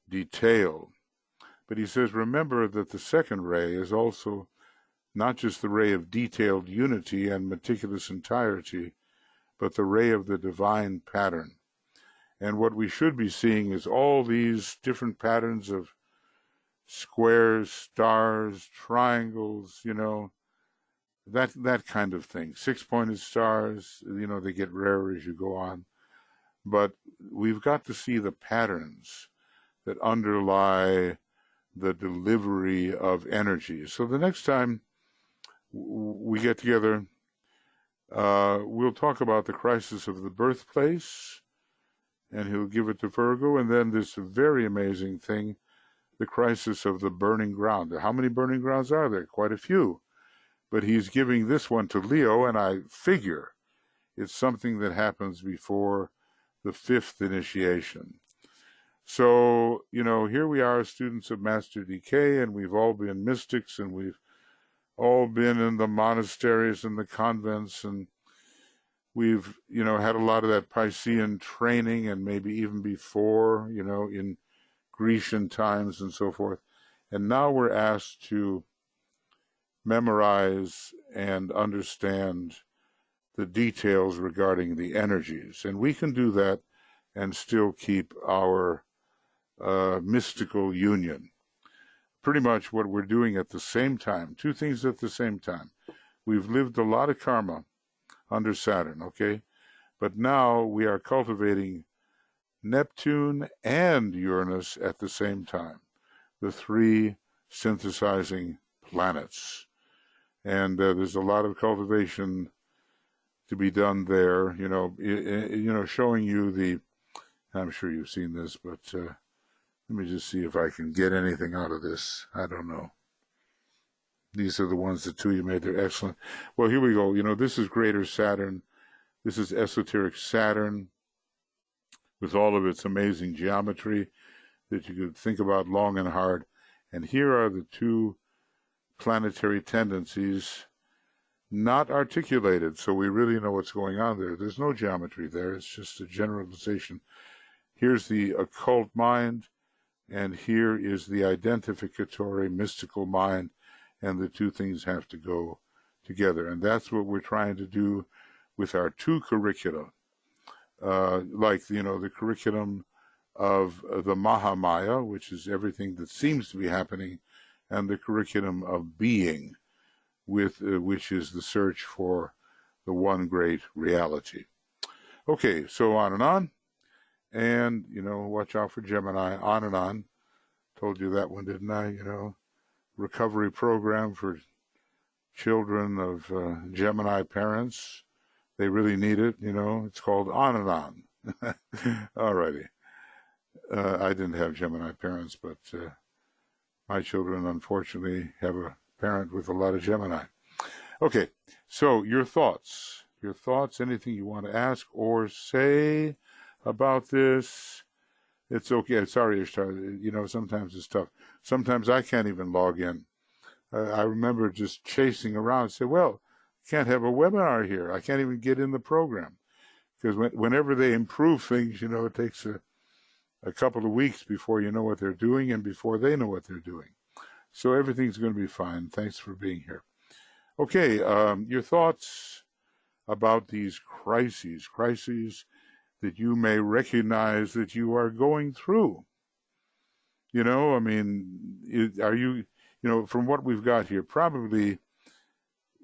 detail. But he says, remember that the second ray is also not just the ray of detailed unity and meticulous entirety, but the ray of the divine pattern. And what we should be seeing is all these different patterns of squares, stars, triangles, that kind of thing. Six-pointed stars, they get rarer as you go on. But we've got to see the patterns that underlie the delivery of energy. So the next time we get together, we'll talk about the crisis of the birthplace, and he'll give it to Virgo, and then this very amazing thing, the crisis of the burning ground. How many burning grounds are there? Quite a few. But he's giving this one to Leo, and I figure it's something that happens before the fifth initiation. So, here we are, students of Master DK, and we've all been mystics, and we've all been in the monasteries and the convents, and we've, had a lot of that Piscean training, and maybe even before, in Grecian times and so forth. And now we're asked to memorize and understand the details regarding the energies. And we can do that and still keep our mystical union. Pretty much what we're doing at the same time, two things at the same time. We've lived a lot of karma under Saturn, okay? But now we are cultivating Neptune and Uranus at the same time, the three synthesizing planets. And there's a lot of cultivation to be done there, showing you the, I'm sure you've seen this, but let me just see if I can get anything out of this. I don't know. These are the ones the two you made. They're excellent. Well, here we go. This is Greater Saturn. This is esoteric Saturn with all of its amazing geometry that you could think about long and hard. And here are the two planetary tendencies not articulated, so we really know what's going on there. There's no geometry there. It's just a generalization. Here's the occult mind, and here is the identificatory mystical mind, and the two things have to go together. And that's what we're trying to do with our two curricula, like, the curriculum of the Mahamaya, which is everything that seems to be happening, and the curriculum of being, which is the search for the one great reality. Okay, so on and on. And, watch out for Gemini, on and on. Told you that one, didn't I? Recovery program for children of Gemini parents. They really need it, It's called On and On. All righty. I didn't have Gemini parents, but my children, unfortunately, have a parent with a lot of Gemini. Okay, so your thoughts, anything you want to ask or say about this. It's okay. Sorry, Ishtar. Sometimes it's tough. Sometimes I can't even log in. I remember just chasing around and say, well, can't have a webinar here. I can't even get in the program. Because whenever they improve things, it takes a couple of weeks before you know what they're doing and before they know what they're doing. So everything's going to be fine. Thanks for being here. Okay, your thoughts about these crises that you may recognize that you are going through. Are you, from what we've got here, probably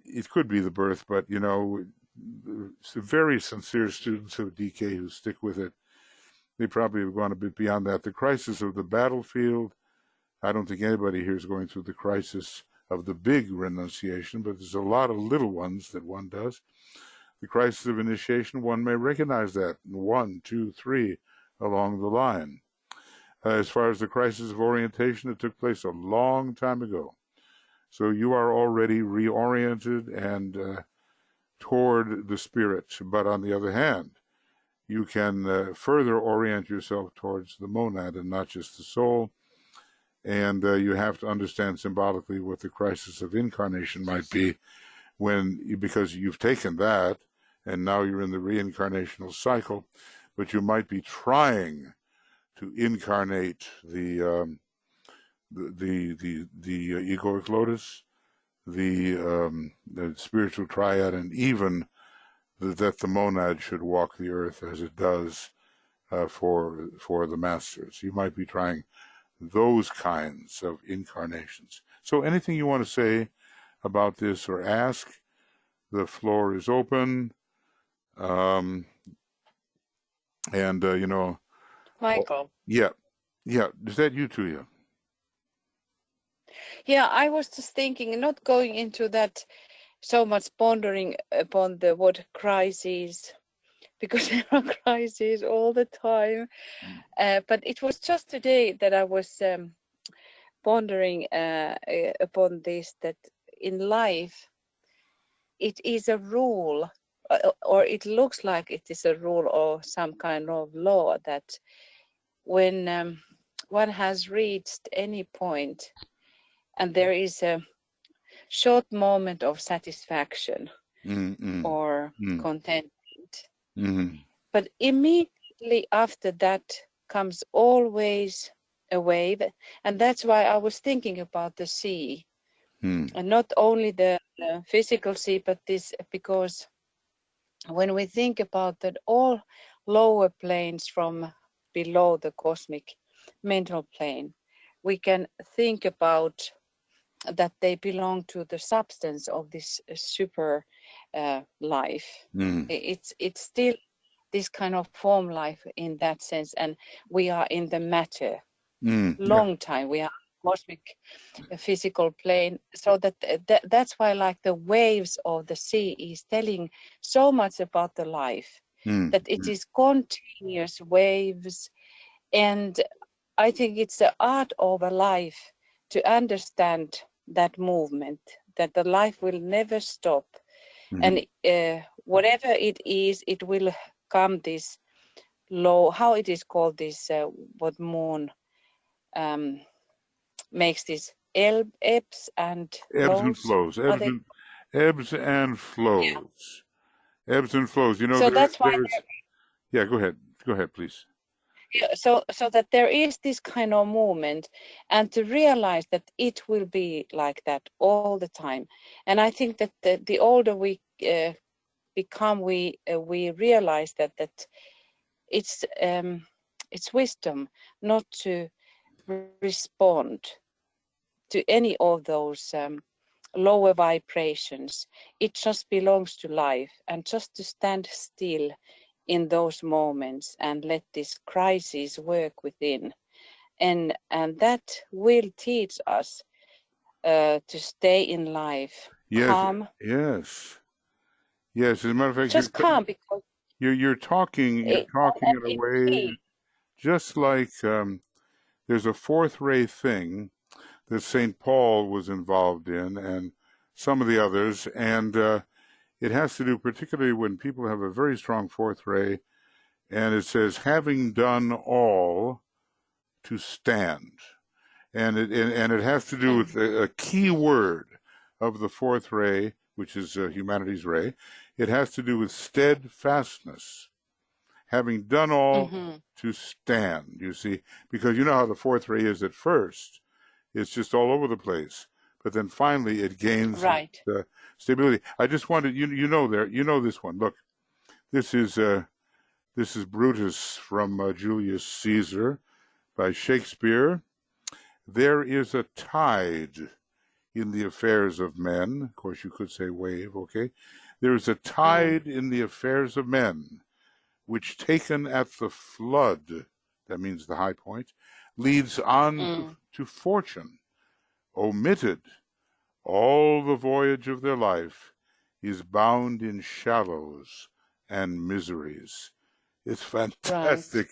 it could be the birth, but, some very sincere students of DK who stick with it, they probably have gone a bit beyond that. The crisis of the battlefield, I don't think anybody here is going through the crisis of the big renunciation, but there's a lot of little ones that one does. The crisis of initiation, one may recognize that 1, 2, 3 along the line. As far as the crisis of orientation, it took place a long time ago. So you are already reoriented and toward the spirit. But on the other hand, you can further orient yourself towards the monad and not just the soul. And you have to understand symbolically what the crisis of incarnation might be because you've taken that and now you're in the reincarnational cycle, but you might be trying to incarnate the egoic lotus, the spiritual triad, and even that the monad should walk the earth as it does for the masters. You might be trying those kinds of incarnations. So anything you want to say about this or ask, the floor is open. Michael. Yeah. Is that you too? Yeah. Yeah, I was just thinking, not going into that so much pondering upon the word crises, because there are crises all the time. But it was just today that I was pondering upon this, that in life, it is a rule, or it looks like it is a rule or some kind of law, that when one has reached any point and there is a short moment of satisfaction or contentment, but immediately after that comes always a wave, and that's why I was thinking about the sea, Hmm. and not only the physical sea, but this, because when we think about that, all lower planes from below the cosmic mental plane, we can think about that they belong to the substance of this super life. Hmm. It's still this kind of form life in that sense, and we are in the matter Hmm. Yeah. long time. We are cosmic physical plane, so that's why like the waves of the sea is telling so much about the life, Hmm. that it is continuous waves. And I think it's the art of a life to understand that movement, that the life will never stop. Hmm. And whatever it is, it will come this low, how it is called, this what moon makes this ebbs and Ebbs and flows. flows. Are they? Ebbs and Yeah. flows. Ebbs and flows. You know, So that's why there is. Yeah. Go ahead. Go ahead, please. so that there is this kind of movement, and to realize that it will be like that all the time. And I think that the older we become, we realize that it's wisdom not to respond to any of those lower vibrations. It just belongs to life, and just to stand still in those moments and let this crisis work within. And that will teach us to stay in life Yes. calm, Yes. Yes. As a matter of fact, just calm, because you're talking in a it way will. just like there's a fourth ray thing that St. Paul was involved in, and some of the others, and it has to do particularly when people have a very strong fourth ray, and it says, having done all, to stand. And it has to do with a key word of the fourth ray, which is humanity's ray. It has to do with steadfastness. Having done all, to stand, you see, because you know how the fourth ray is at first. It's just all over the place. But then finally it gains Right. stability. I just wanted you know this one. Look, this is Brutus from Julius Caesar by Shakespeare. There is a tide in the affairs of men. Of course, you could say wave, okay? There is a tide in the affairs of men, which taken at the flood, that means the high point, leads on to fortune. Omitted, all the voyage of their life is bound in shallows and miseries. It's fantastic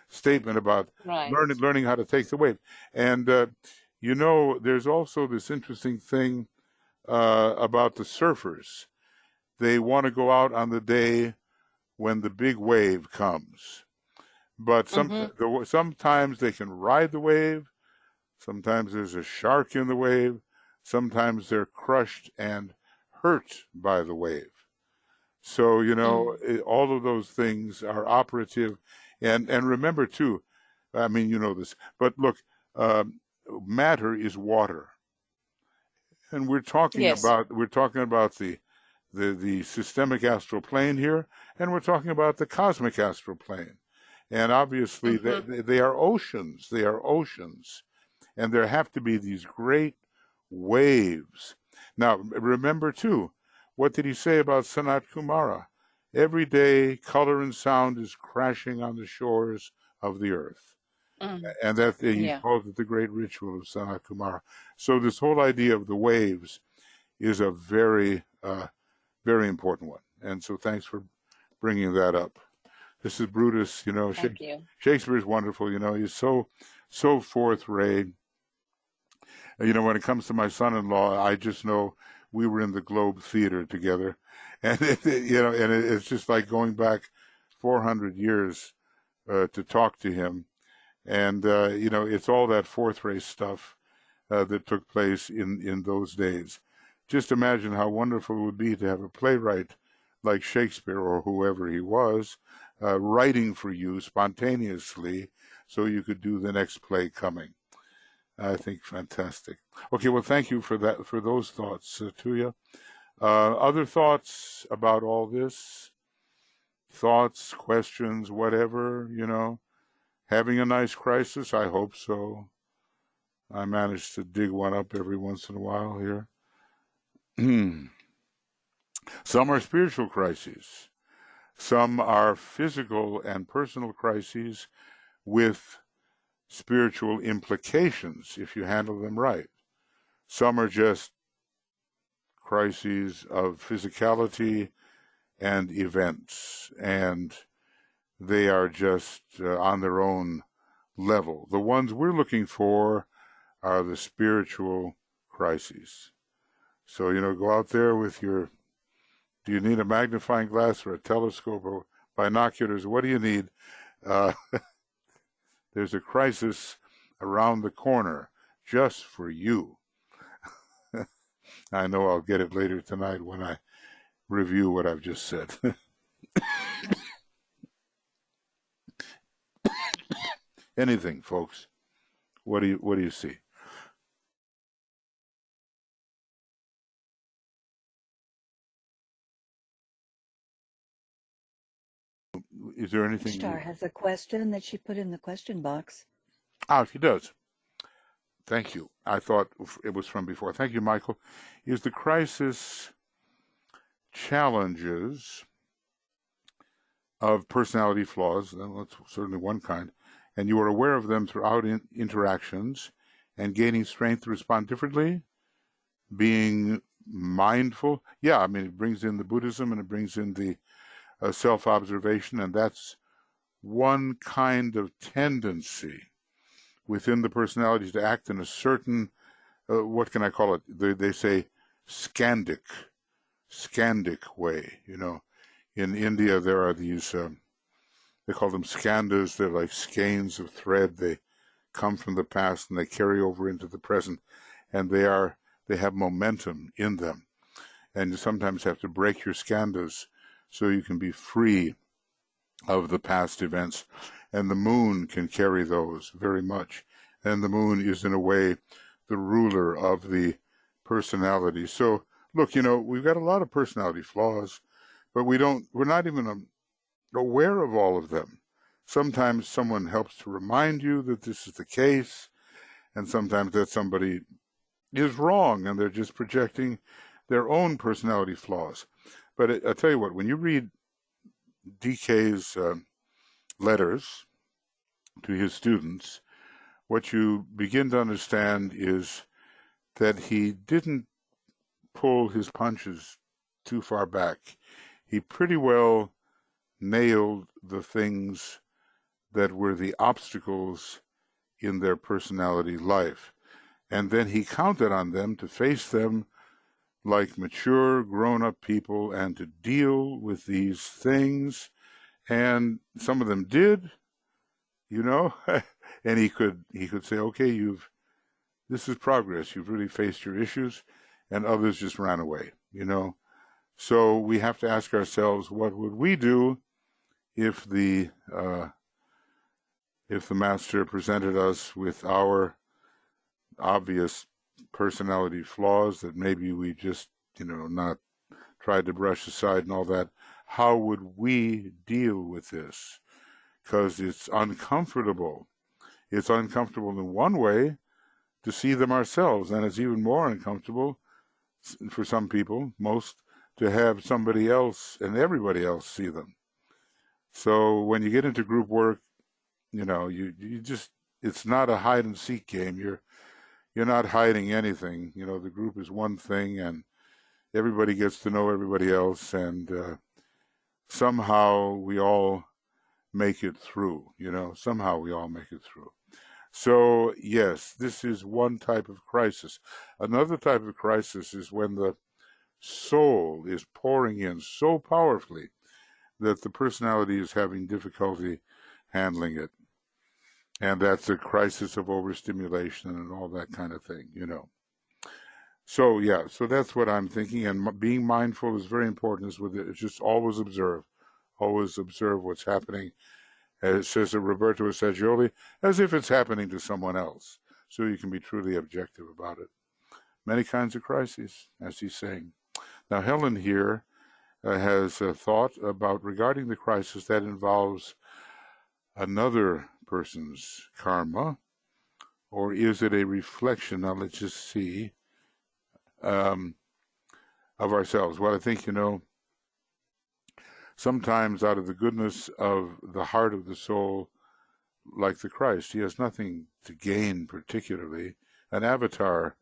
statement about Right. learning how to take the wave. And you know, there's also this interesting thing about the surfers. They want to go out on the day when the big wave comes, but sometimes they can ride the wave. Sometimes there's a shark in the wave. Sometimes they're crushed and hurt by the wave. So, you know, all of those things are operative. And remember, too, I mean, you know this, but look, matter is water. And Yes. we're talking about the systemic astral plane here, and we're talking about the cosmic astral plane. And obviously, they are oceans. They are oceans. And there have to be these great waves. Now, remember, too, what did he say about Sanat Kumara? Every day, color and sound is crashing on the shores of the earth. And that he Yeah. calls it the great ritual of Sanat Kumara. So this whole idea of the waves is a very, very important one. And so thanks for bringing that up. This is Brutus, you know, Thank you. Shakespeare is wonderful, you know, he's so fourth ray. You know, when it comes to my son-in-law, I just know we were in the Globe Theater together, and it's just like going back 400 years to talk to him, and you know, it's all that fourth ray stuff that took place in those days. Just imagine how wonderful it would be to have a playwright like Shakespeare or whoever he was, writing for you spontaneously so you could do the next play coming. I think fantastic. Okay, well, thank you for that, for those thoughts, Tuya. Other thoughts about all this? Thoughts, questions, whatever, Having a nice crisis? I hope so. I manage to dig one up every once in a while here. Some are spiritual crises. Some are physical and personal crises with spiritual implications if you handle them right. Some are just crises of physicality and events, and they are just on their own level. The ones we're looking for are the spiritual crises. So, go out there with do you need a magnifying glass or a telescope or binoculars? What do you need? There's a crisis around the corner just for you. I know I'll get it later tonight when I review what I've just said. Anything, folks? What do you see? Is there anything? Star has a question that she put in the question box. She does. Thank you. I thought it was from before. Thank you, Michael. Is the crisis challenges of personality flaws? That's certainly one kind. And you are aware of them throughout interactions and gaining strength to respond differently, being mindful. Yeah, I mean, it brings in the Buddhism and it brings in the self-observation, and that's one kind of tendency within the personality to act in a certain, what can I call it? They say scandic way. In India, there are these, they call them skandhas. They're like skeins of thread. They come from the past and they carry over into the present, and they have momentum in them. And you sometimes have to break your skandhas so you can be free of the past events. And the moon can carry those very much. And the moon is, in a way, the ruler of the personality. So, look, we've got a lot of personality flaws, but we're not even aware of all of them. Sometimes someone helps to remind you that this is the case, and sometimes that somebody is wrong and they're just projecting their own personality flaws. But I tell you what, when you read DK's letters to his students, what you begin to understand is that he didn't pull his punches too far back. He pretty well nailed the things that were the obstacles in their personality life. And then he counted on them to face them like mature, grown-up people and to deal with these things. And some of them did, and he could say, okay, this is progress. You've really faced your issues, and others just ran away, So we have to ask ourselves, what would we do if the master presented us with our obvious personality flaws that maybe we just, not tried to brush aside and all that? How would we deal with this? Because it's uncomfortable. It's uncomfortable in one way to see them ourselves, and it's even more uncomfortable for some people, most, to have somebody else and everybody else see them. So when you get into group work, you just, it's not a hide and seek game. You're not hiding anything. The group is one thing, and everybody gets to know everybody else, and somehow we all make it through. Somehow we all make it through. So yes, this is one type of crisis. Another type of crisis is when the soul is pouring in so powerfully that the personality is having difficulty handling it. And that's a crisis of overstimulation and all that kind of thing, So yeah, so that's what I'm thinking, and being mindful is very important. Is with it, it's just always observe what's happening. As says Roberto Saggioli, as if it's happening to someone else, so you can be truly objective about it. Many kinds of crises, as he's saying. Now, Helen here has a thought about regarding the crisis that involves another person's karma, or is it a reflection? Now, let's just see. Um, of ourselves. Well, I think, sometimes out of the goodness of the heart of the soul, like the Christ, he has nothing to gain particularly. An avatar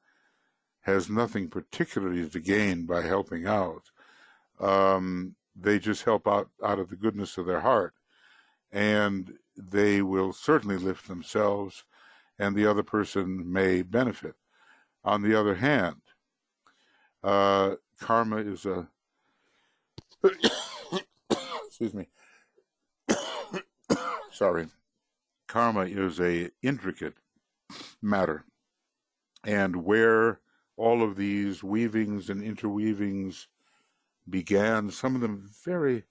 has nothing particularly to gain by helping out. They just help out of the goodness of their heart. And they will certainly lift themselves, and the other person may benefit. On the other hand, karma is a excuse me. Sorry. Karma is a intricate matter, and where all of these weavings and interweavings began, some of them very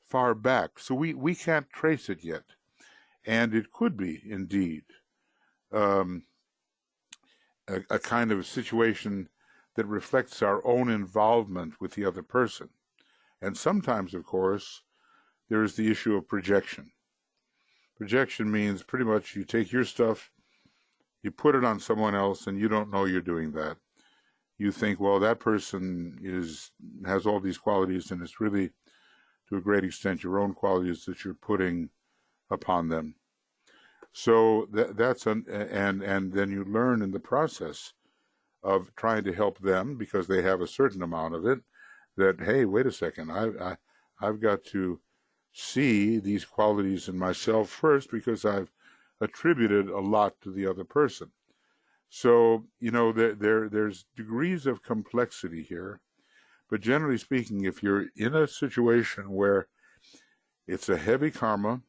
far back. So we can't trace it yet. And it could be, indeed, um, a kind of situation that reflects our own involvement with the other person. And sometimes, of course, there is the issue of projection. Projection means pretty much you take your stuff, you put it on someone else, and you don't know you're doing that. You think, well, that person has all these qualities, and it's really, to a great extent, your own qualities that you're putting upon them. So and then you learn in the process of trying to help them, because they have a certain amount of it, that, hey, wait a second, I've got to see these qualities in myself first, because I've attributed a lot to the other person. So, there's degrees of complexity here. But generally speaking, if you're in a situation where it's a heavy karma,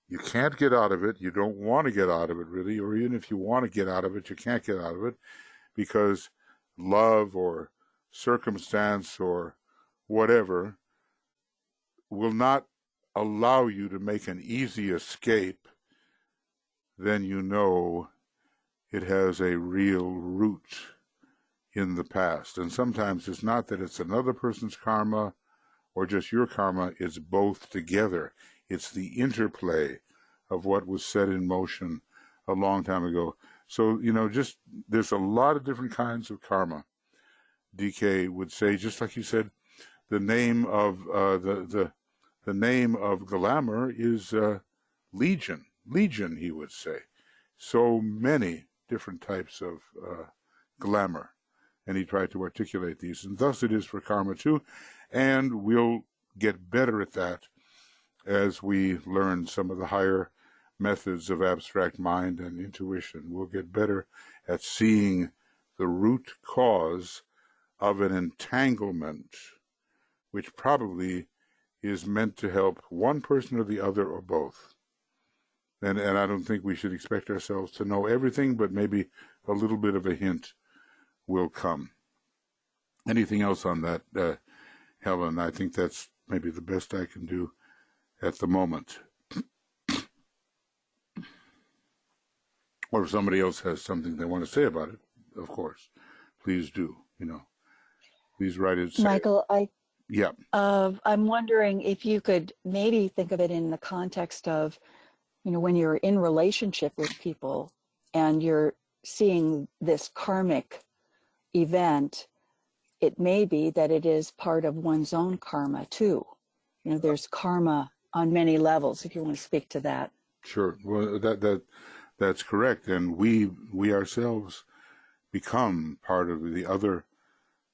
you can't get out of it, you don't want to get out of it really, or even if you want to get out of it, you can't get out of it because love or circumstance or whatever will not allow you to make an easy escape, then it has a real root in the past. And sometimes it's not that it's another person's karma or just your karma, it's both together. It's the interplay of what was set in motion a long time ago. So, there's a lot of different kinds of karma. DK would say, just like you said, the name of the name of glamour is Legion. Legion, he would say. So many different types of glamour. And he tried to articulate these. And thus it is for karma too. And we'll get better at that as we learn some of the higher methods of abstract mind and intuition. We'll get better at seeing the root cause of an entanglement, which probably is meant to help one person or the other or both. And I don't think we should expect ourselves to know everything, but maybe a little bit of a hint will come. Anything else on that, Helen? I think that's maybe the best I can do at the moment. Or if somebody else has something they want to say about it, of course, please do. Please write it. Michael, Yeah. I'm wondering if you could maybe think of it in the context of, when you're in relationship with people and you're seeing this karmic event, it may be that it is part of one's own karma too. There's karma on many levels, if you want to speak to that. Sure. Well, that's correct. And we ourselves become part of the other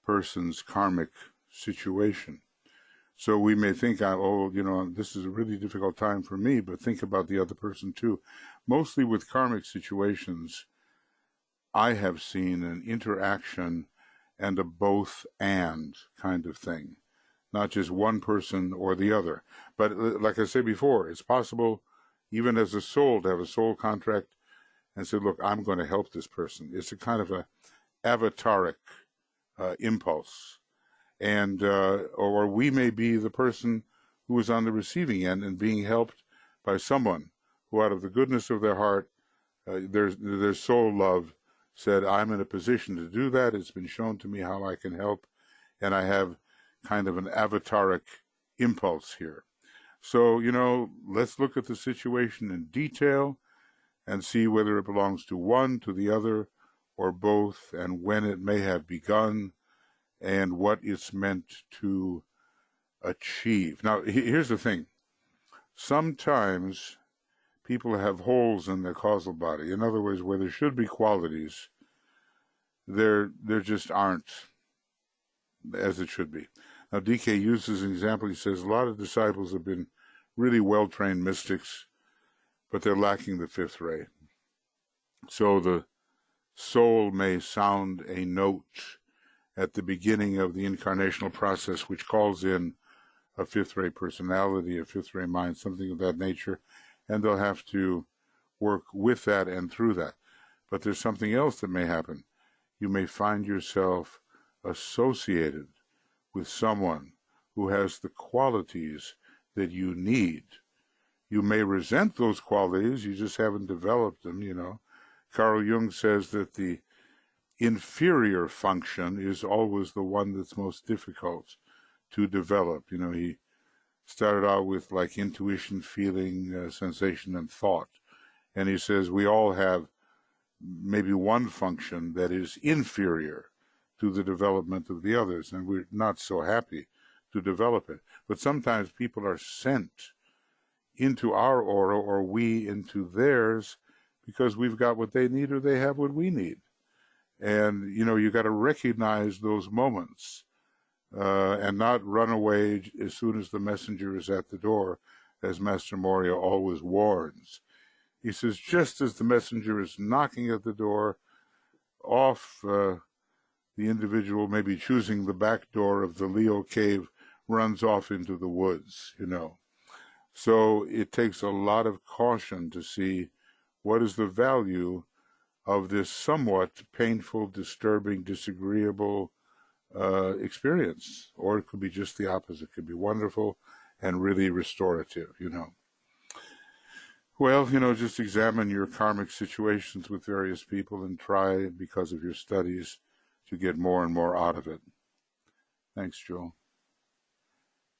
person's karmic situation. So we may think, this is a really difficult time for me, but think about the other person too. Mostly with karmic situations, I have seen an interaction and a both and kind of thing, not just one person or the other. But like I said before, it's possible even as a soul to have a soul contract and say, look, I'm going to help this person. It's a kind of a avataric impulse, and or we may be the person who is on the receiving end and being helped by someone who, out of the goodness of their heart, their soul love, said, I'm in a position to do that. It's been shown to me how I can help, and I have kind of an avataric impulse here. So, let's look at the situation in detail and see whether it belongs to one, to the other, or both, and when it may have begun, and what it's meant to achieve. Now, here's the thing. Sometimes people have holes in their causal body. In other words, where there should be qualities, there just aren't as it should be. Now, DK uses an example. He says a lot of disciples have been really well-trained mystics, but they're lacking the fifth ray. So the soul may sound a note at the beginning of the incarnational process, which calls in a fifth ray personality, a fifth ray mind, something of that nature, and they'll have to work with that and through that. But there's something else that may happen. You may find yourself associated with someone who has the qualities that you need. You may resent those qualities, you just haven't developed them, Carl Jung says that the inferior function is always the one that's most difficult to develop. He started out with like intuition, feeling, sensation, and thought. And he says we all have maybe one function that is inferior to the development of the others, and we're not so happy to develop it. But sometimes people are sent into our aura, or we into theirs, because we've got what they need or they have what we need. And, you got to recognize those moments and not run away as soon as the messenger is at the door, as Master Moria always warns. He says, just as the messenger is knocking at the door, off the individual, maybe choosing the back door of the Leo cave, runs off into the woods, So it takes a lot of caution to see what is the value of this somewhat painful, disturbing, disagreeable experience. Or it could be just the opposite. It could be wonderful and really restorative, Well, just examine your karmic situations with various people and try, because of your studies, to get more and more out of it. Thanks, Joel.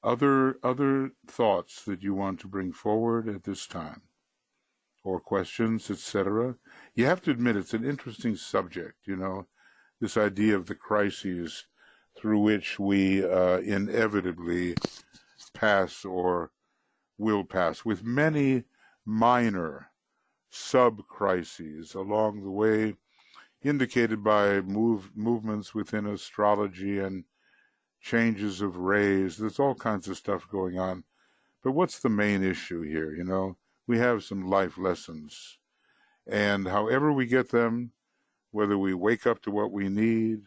Other thoughts that you want to bring forward at this time, or questions, etc.? You have to admit it's an interesting subject, this idea of the crises through which we inevitably pass or will pass, with many minor sub-crises along the way, indicated by movements within astrology and changes of rays. There's all kinds of stuff going on. But what's the main issue here? We have some life lessons. And however we get them, whether we wake up to what we need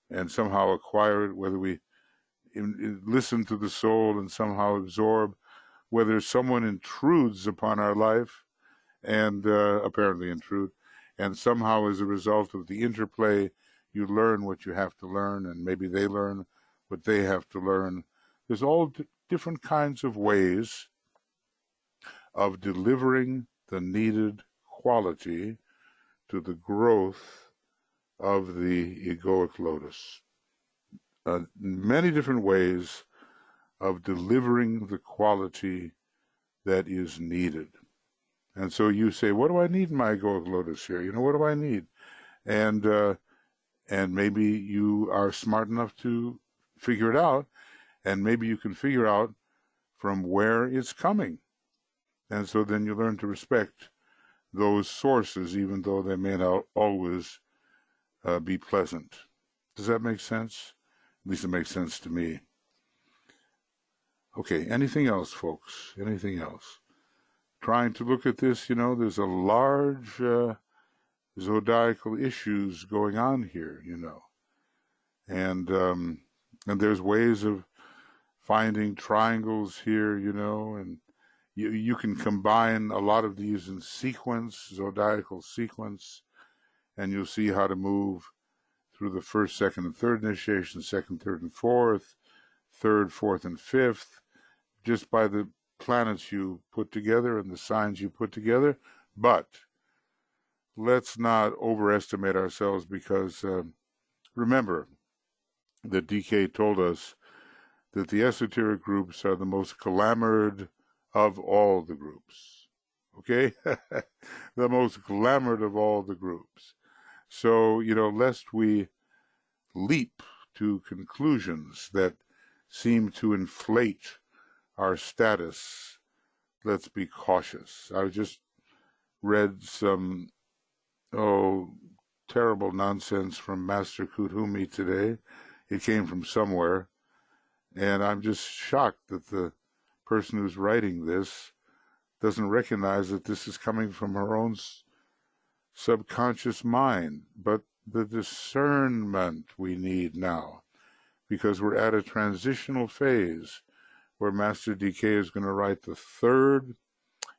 and somehow acquire it, whether we listen to the soul and somehow absorb, whether someone intrudes upon our life and apparently intrude, and somehow as a result of the interplay, you learn what you have to learn, and maybe they learn what they have to learn. There's all different kinds of ways of delivering the needed quality to the growth of the egoic lotus. Many different ways of delivering the quality that is needed. And so you say, what do I need in my egoic lotus here? What do I need? And maybe you are smart enough to figure it out, and maybe you can figure out from where it's coming. And so then you learn to respect those sources, even though they may not always be pleasant. Does that make sense? At least it makes sense to me. Okay, anything else, folks? Anything else? Trying to look at this, there's a large zodiacal issues going on here, and there's ways of finding triangles here, and you can combine a lot of these in sequence, zodiacal sequence, and you'll see how to move through the first, second, and third initiation, second, third, and fourth, third, fourth, and fifth, just by the planets you put together and the signs you put together. But let's not overestimate ourselves, because remember that DK told us that the esoteric groups are the most glamored of all the groups. Okay? The most glamored of all the groups. So, lest we leap to conclusions that seem to inflate our status, let's be cautious. I just read some, terrible nonsense from Master Kuthumi today. It came from somewhere. And I'm just shocked that the person who's writing this doesn't recognize that this is coming from her own subconscious mind. But the discernment we need now, because we're at a transitional phase where Master DK is going to write the third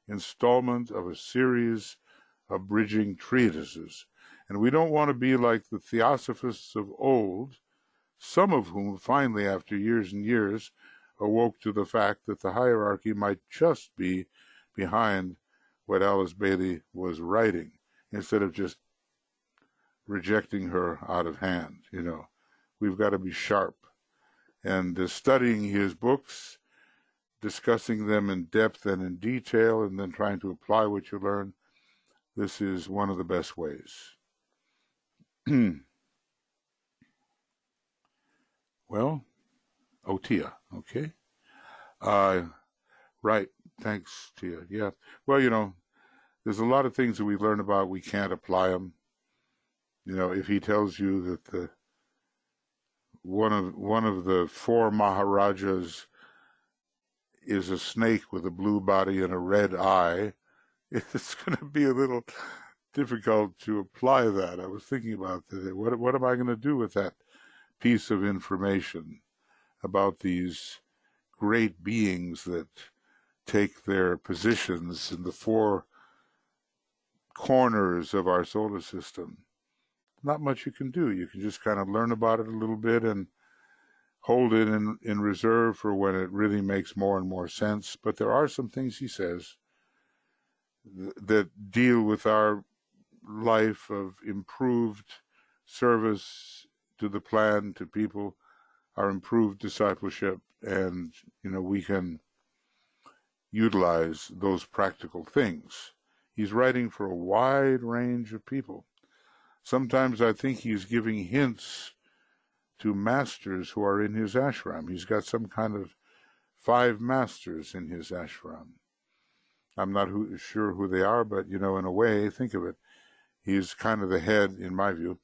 installment of a series of bridging treatises. And we don't want to be like the theosophists of old, some of whom finally, after years and years, awoke to the fact that the hierarchy might just be behind what Alice Bailey was writing, instead of just rejecting her out of hand. We've got to be sharp. And studying his books, discussing them in depth and in detail, and then trying to apply what you learn, this is one of the best ways. Well, Tia, okay. Right, thanks, Tia. Yeah, well, there's a lot of things that we learn about, we can't apply them. If he tells you that one of the four Maharajas is a snake with a blue body and a red eye, it's going to be a little difficult to apply that. I was thinking about that. What am I going to do with that piece of information about these great beings that take their positions in the four corners of our solar system? Not much you can do. You can just kind of learn about it a little bit and hold it in reserve for when it really makes more and more sense. But there are some things he says that deal with our life of improved service to the plan, to people, our improved discipleship, and we can utilize those practical things. He's writing for a wide range of people. Sometimes I think he's giving hints to masters who are in his ashram. He's got some kind of 5 masters in his ashram. I'm not sure who they are, but in a way, think of it. He's kind of the head, in my view,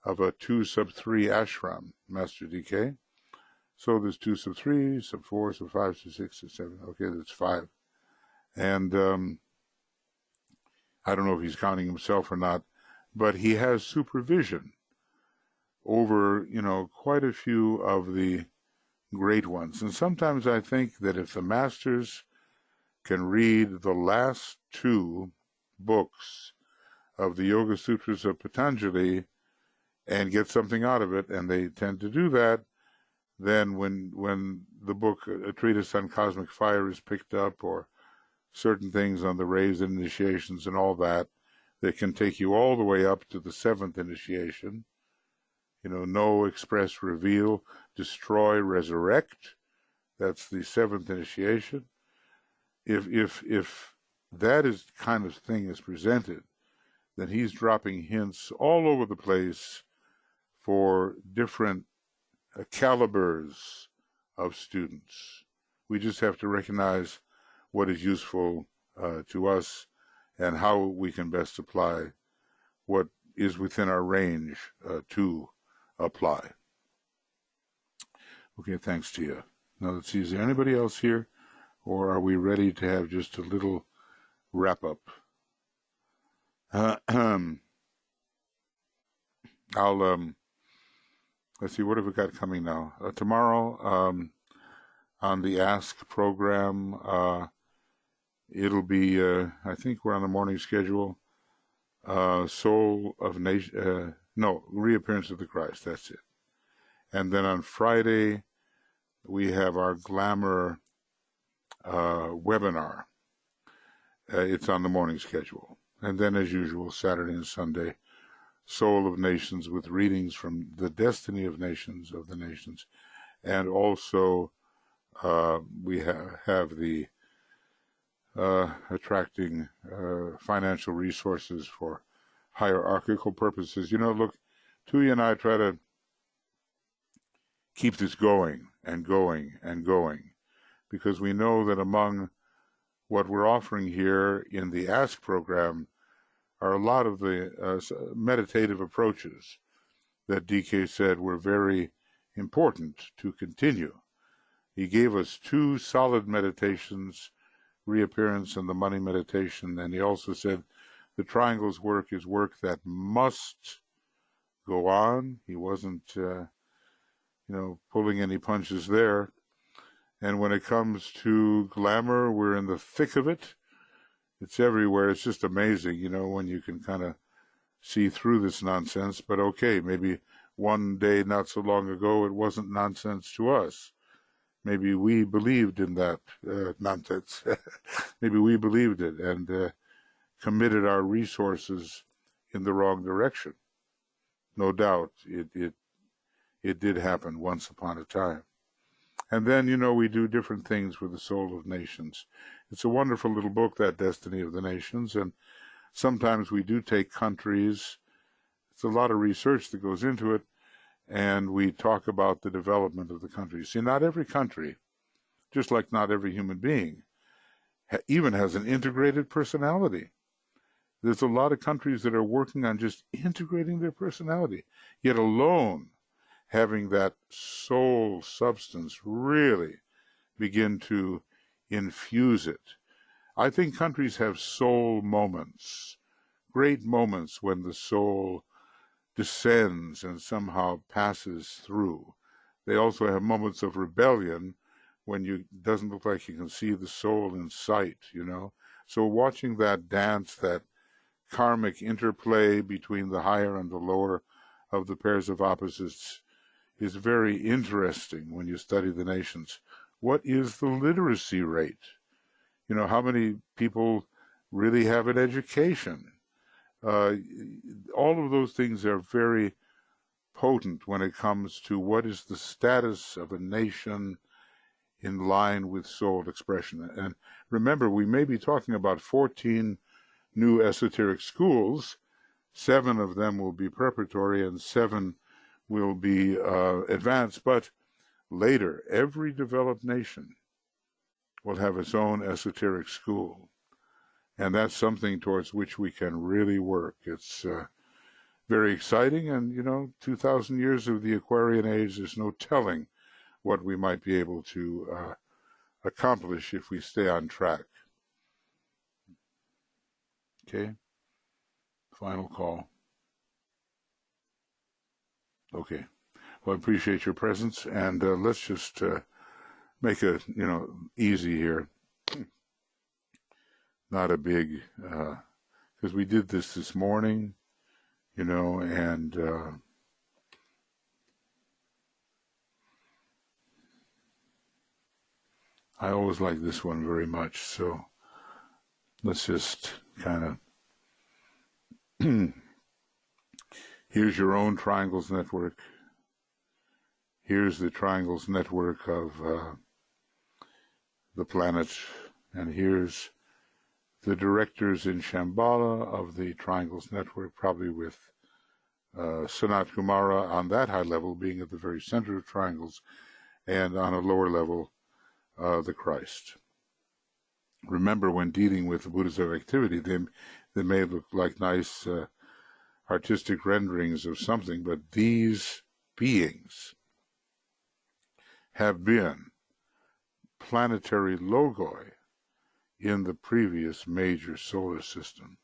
of a 2 sub 3 ashram, Master DK. So there's 2 sub 3, sub 4, sub 5, sub 6, sub 7. Okay, that's 5. And I don't know if he's counting himself or not, but he has supervision over, quite a few of the great ones. And sometimes I think that if the masters can read the last 2 books of the Yoga Sutras of Patanjali and get something out of it, and they tend to do that, then when the book, A Treatise on Cosmic Fire, is picked up, or certain things on the rays and initiations and all that can take you all the way up to the 7th initiation, know, express, reveal, destroy, resurrect, that's the 7th initiation. If that is kind of thing is presented, then he's dropping hints all over the place for different calibers of students. We just have to recognize what is useful to us and how we can best apply what is within our range to apply. Okay, thanks to you. Now let's see, is there anybody else here, or are we ready to have just a little wrap-up? Let's see, what have we got coming now? Tomorrow, on the Ask program, it'll be, I think we're on the morning schedule, Soul of No, reappearance of the Christ. That's it. And then on Friday, we have our Glamour webinar. It's on the morning schedule. And then, as usual, Saturday and Sunday, Soul of Nations with readings from the Destiny of Nations of the Nations. And also, we have the attracting financial resources for hierarchical purposes. You know, look, Tuya and I try to keep this going and going and going, because we know that among what we're offering here in the Ask program are a lot of the meditative approaches that DK said were very important to continue. He gave us 2 solid meditations, reappearance and the money meditation, and he also said the triangles work is work that must go on. He wasn't, pulling any punches there. And when it comes to glamour, we're in the thick of it. It's everywhere. It's just amazing, when you can kind of see through this nonsense. But okay, maybe one day not so long ago it wasn't nonsense to us. Maybe we believed in that nonsense. Maybe we believed it and committed our resources in the wrong direction. No doubt it did happen once upon a time. And then, we do different things with the Soul of Nations. It's a wonderful little book, that Destiny of the Nations, and sometimes we do take countries. It's a lot of research that goes into it, and we talk about the development of the country. See, not every country, just like not every human being, even has an integrated personality. There's a lot of countries that are working on just integrating their personality, yet alone having that soul substance really begin to infuse it. I think countries have soul moments, great moments when the soul descends and somehow passes through. They also have moments of rebellion when it doesn't look like you can see the soul in sight, So watching that dance, that karmic interplay between the higher and the lower of the pairs of opposites is very interesting when you study the nations. What is the literacy rate? How many people really have an education? All of those things are very potent when it comes to what is the status of a nation in line with soul expression. And remember, we may be talking about 14 new esoteric schools. 7 of them will be preparatory and 7 will be advanced, but later, every developed nation will have its own esoteric school, and that's something towards which we can really work. It's very exciting, and 2,000 years of the Aquarian Age, there's no telling what we might be able to accomplish if we stay on track. Okay, final call. Okay. Well, I appreciate your presence, and let's just make it, easy here. Not a big, because we did this morning, and I always like this one very much, so let's just kind of here's your own Triangles network. Here's the Triangles network of the planet. And here's the directors in Shambhala of the Triangles network, probably with Sanat Kumara on that high level being at the very center of Triangles, and on a lower level, the Christ. Remember, when dealing with the Buddhas of activity, they may look like nice artistic renderings of something, but these beings have been planetary logoi in the previous major solar system.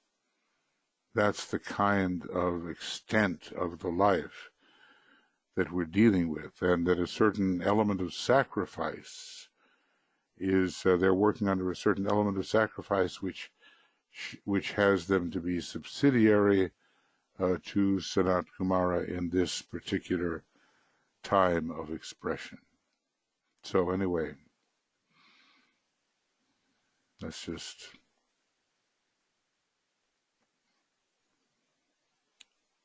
That's the kind of extent of the life that we're dealing with, and that a certain element of sacrifice is, they're working under a certain element of sacrifice which has them to be subsidiary to Sanat Kumara in this particular time of expression. So anyway, let's just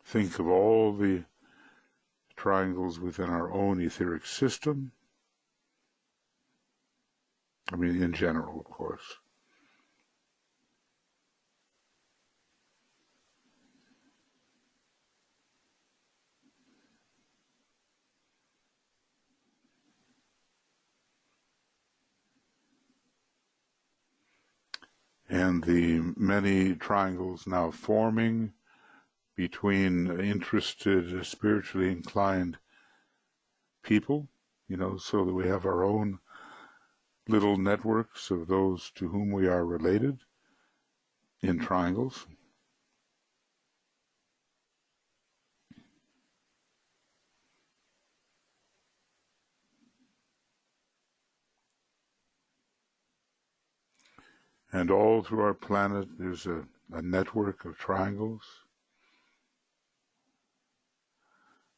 think of all the triangles within our own etheric system. I mean, in general, of course. And the many triangles now forming between interested, spiritually inclined people, so that we have our own little networks of those to whom we are related in triangles. And all through our planet, there's a network of triangles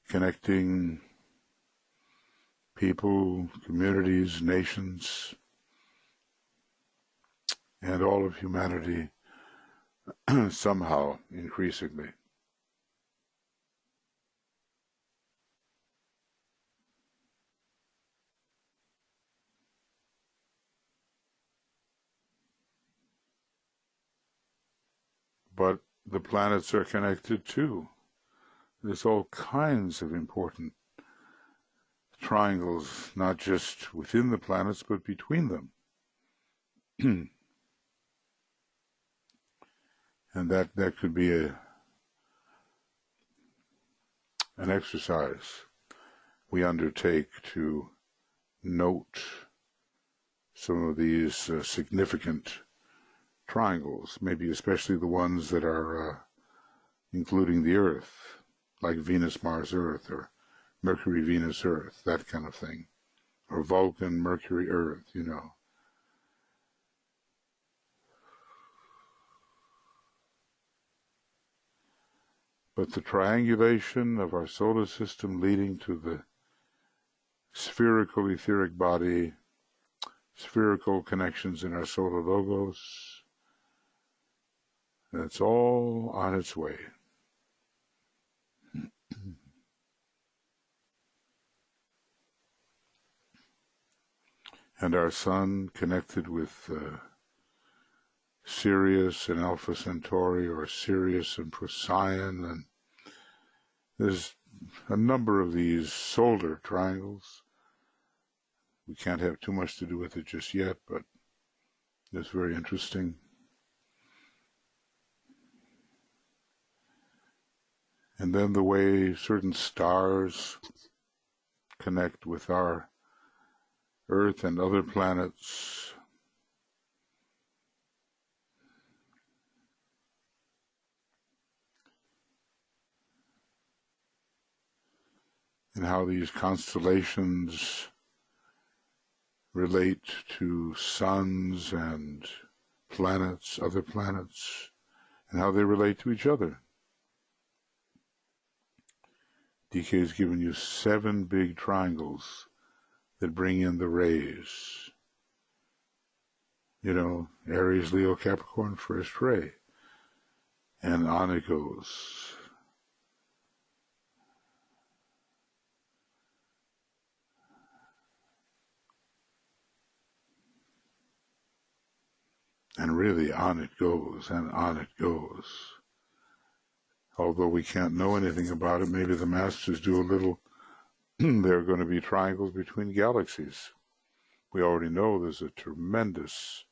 connecting people, communities, nations, and all of humanity somehow, increasingly. But the planets are connected too. There's all kinds of important triangles, not just within the planets, but between them. And that could be an exercise we undertake to note some of these significant triangles, maybe especially the ones that are including the Earth, like Venus, Mars, Earth, or Mercury, Venus, Earth, that kind of thing, or Vulcan, Mercury, Earth, But the triangulation of our solar system leading to the spherical etheric body, spherical connections in our solar logos, that's all on its way. And our sun connected with Sirius and Alpha Centauri, or Sirius and Procyon, and there's a number of these solar triangles. We can't have too much to do with it just yet, but it's very interesting. And then the way certain stars connect with our Earth and other planets. And how these constellations relate to suns and planets, other planets, and how they relate to each other. DK has given you 7 big triangles that bring in the rays. Aries, Leo, Capricorn, first ray. And on it goes. And really on it goes, and on it goes. Although we can't know anything about it, maybe the masters do a little. There are going to be triangles between galaxies. We already know there's a tremendous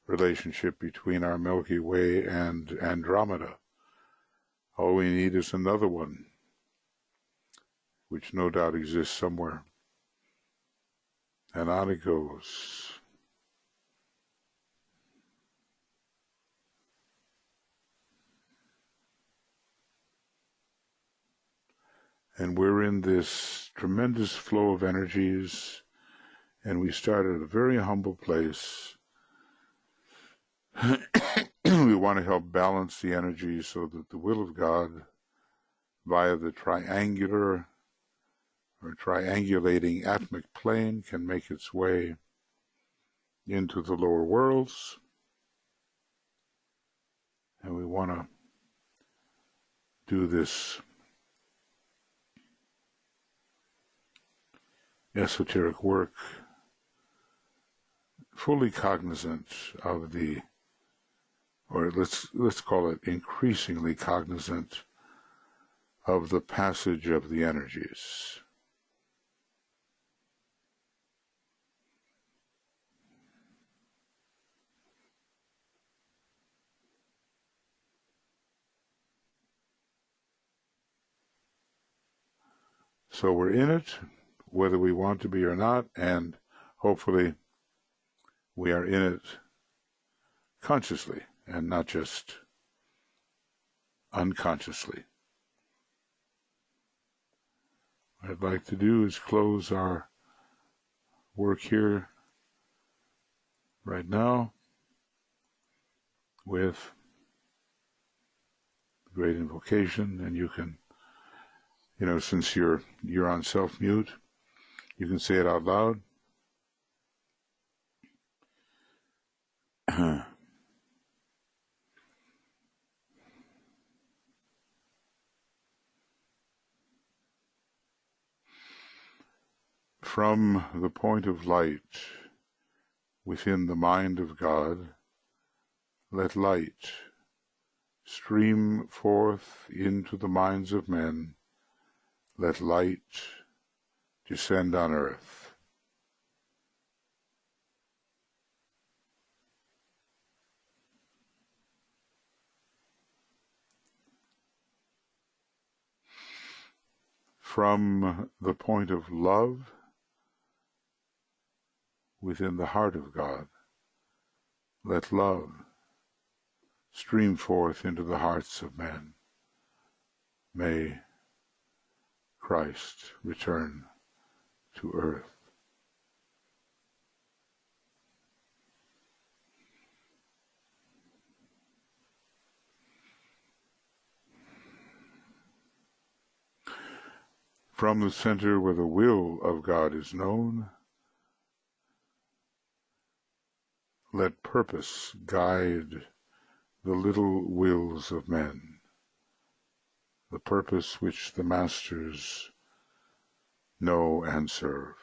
relationship between our Milky Way and Andromeda. All we need is another one, which no doubt exists somewhere. And on it goes. And we're in this tremendous flow of energies, and we start at a very humble place. We want to help balance the energy so that the will of God via the triangular or triangulating atmic plane can make its way into the lower worlds. And we want to do this esoteric work fully cognizant of the, or let's call it increasingly cognizant of the passage of the energies. So we're in it, whether we want to be or not, and hopefully we are in it consciously and not just unconsciously. What I'd like to do is close our work here right now with the great invocation, and you can, since you're on self-mute, you can say it out loud. From the point of light within the mind of God, let light stream forth into the minds of men. Let light descend on earth. From the point of love within the heart of God, let love stream forth into the hearts of men. May Christ return to earth. From the center where the will of God is known, let purpose guide the little wills of men, the purpose which the masters know and serve.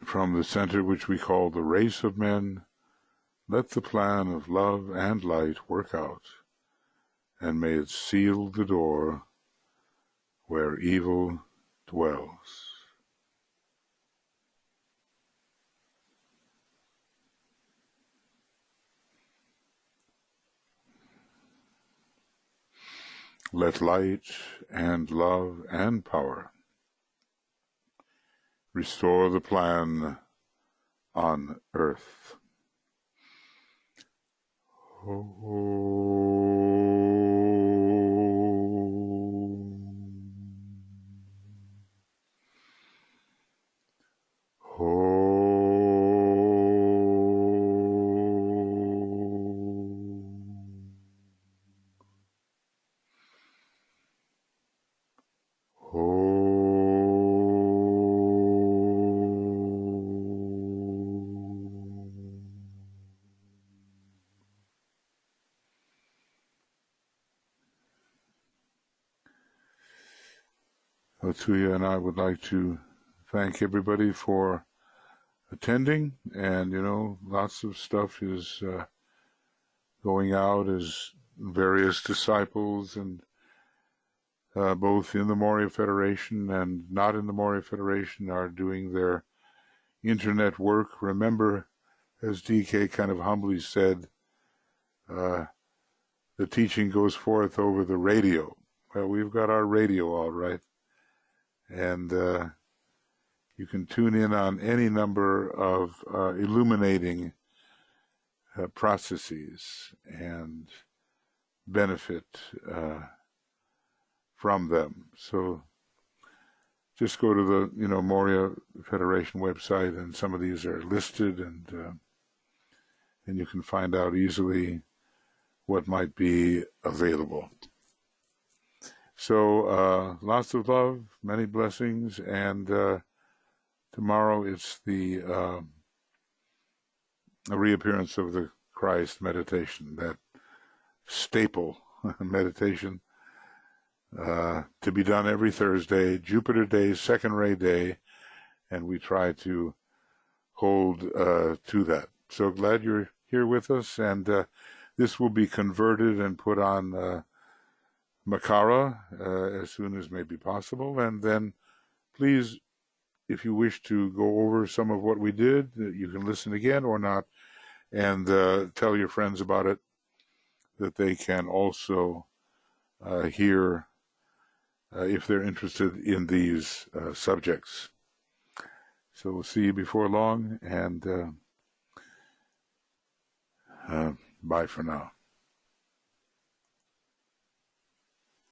From the center which we call the race of men, let the plan of love and light work out, and may it seal the door where evil dwells. Let light and love and power restore the plan on earth. Tuya and I would like to thank everybody for attending, and lots of stuff is going out as various disciples, and both in the Moria Federation and not in the Moria Federation are doing their internet work. Remember, as DK kind of humbly said, the teaching goes forth over the radio. Well, we've got our radio all right. And you can tune in on any number of illuminating processes and benefit from them. So just go to the Moria Federation website, and some of these are listed, and you can find out easily what might be available. So lots of love, many blessings, and tomorrow it's the reappearance of the Christ meditation, that staple meditation to be done every Thursday, Jupiter Day, Second Ray Day, and we try to hold to that. So glad you're here with us, and this will be converted and put on Makara as soon as may be possible. And then please, if you wish to go over some of what we did, you can listen again or not, and tell your friends about it, that they can also hear if they're interested in these subjects. So we'll see you before long, and bye for now.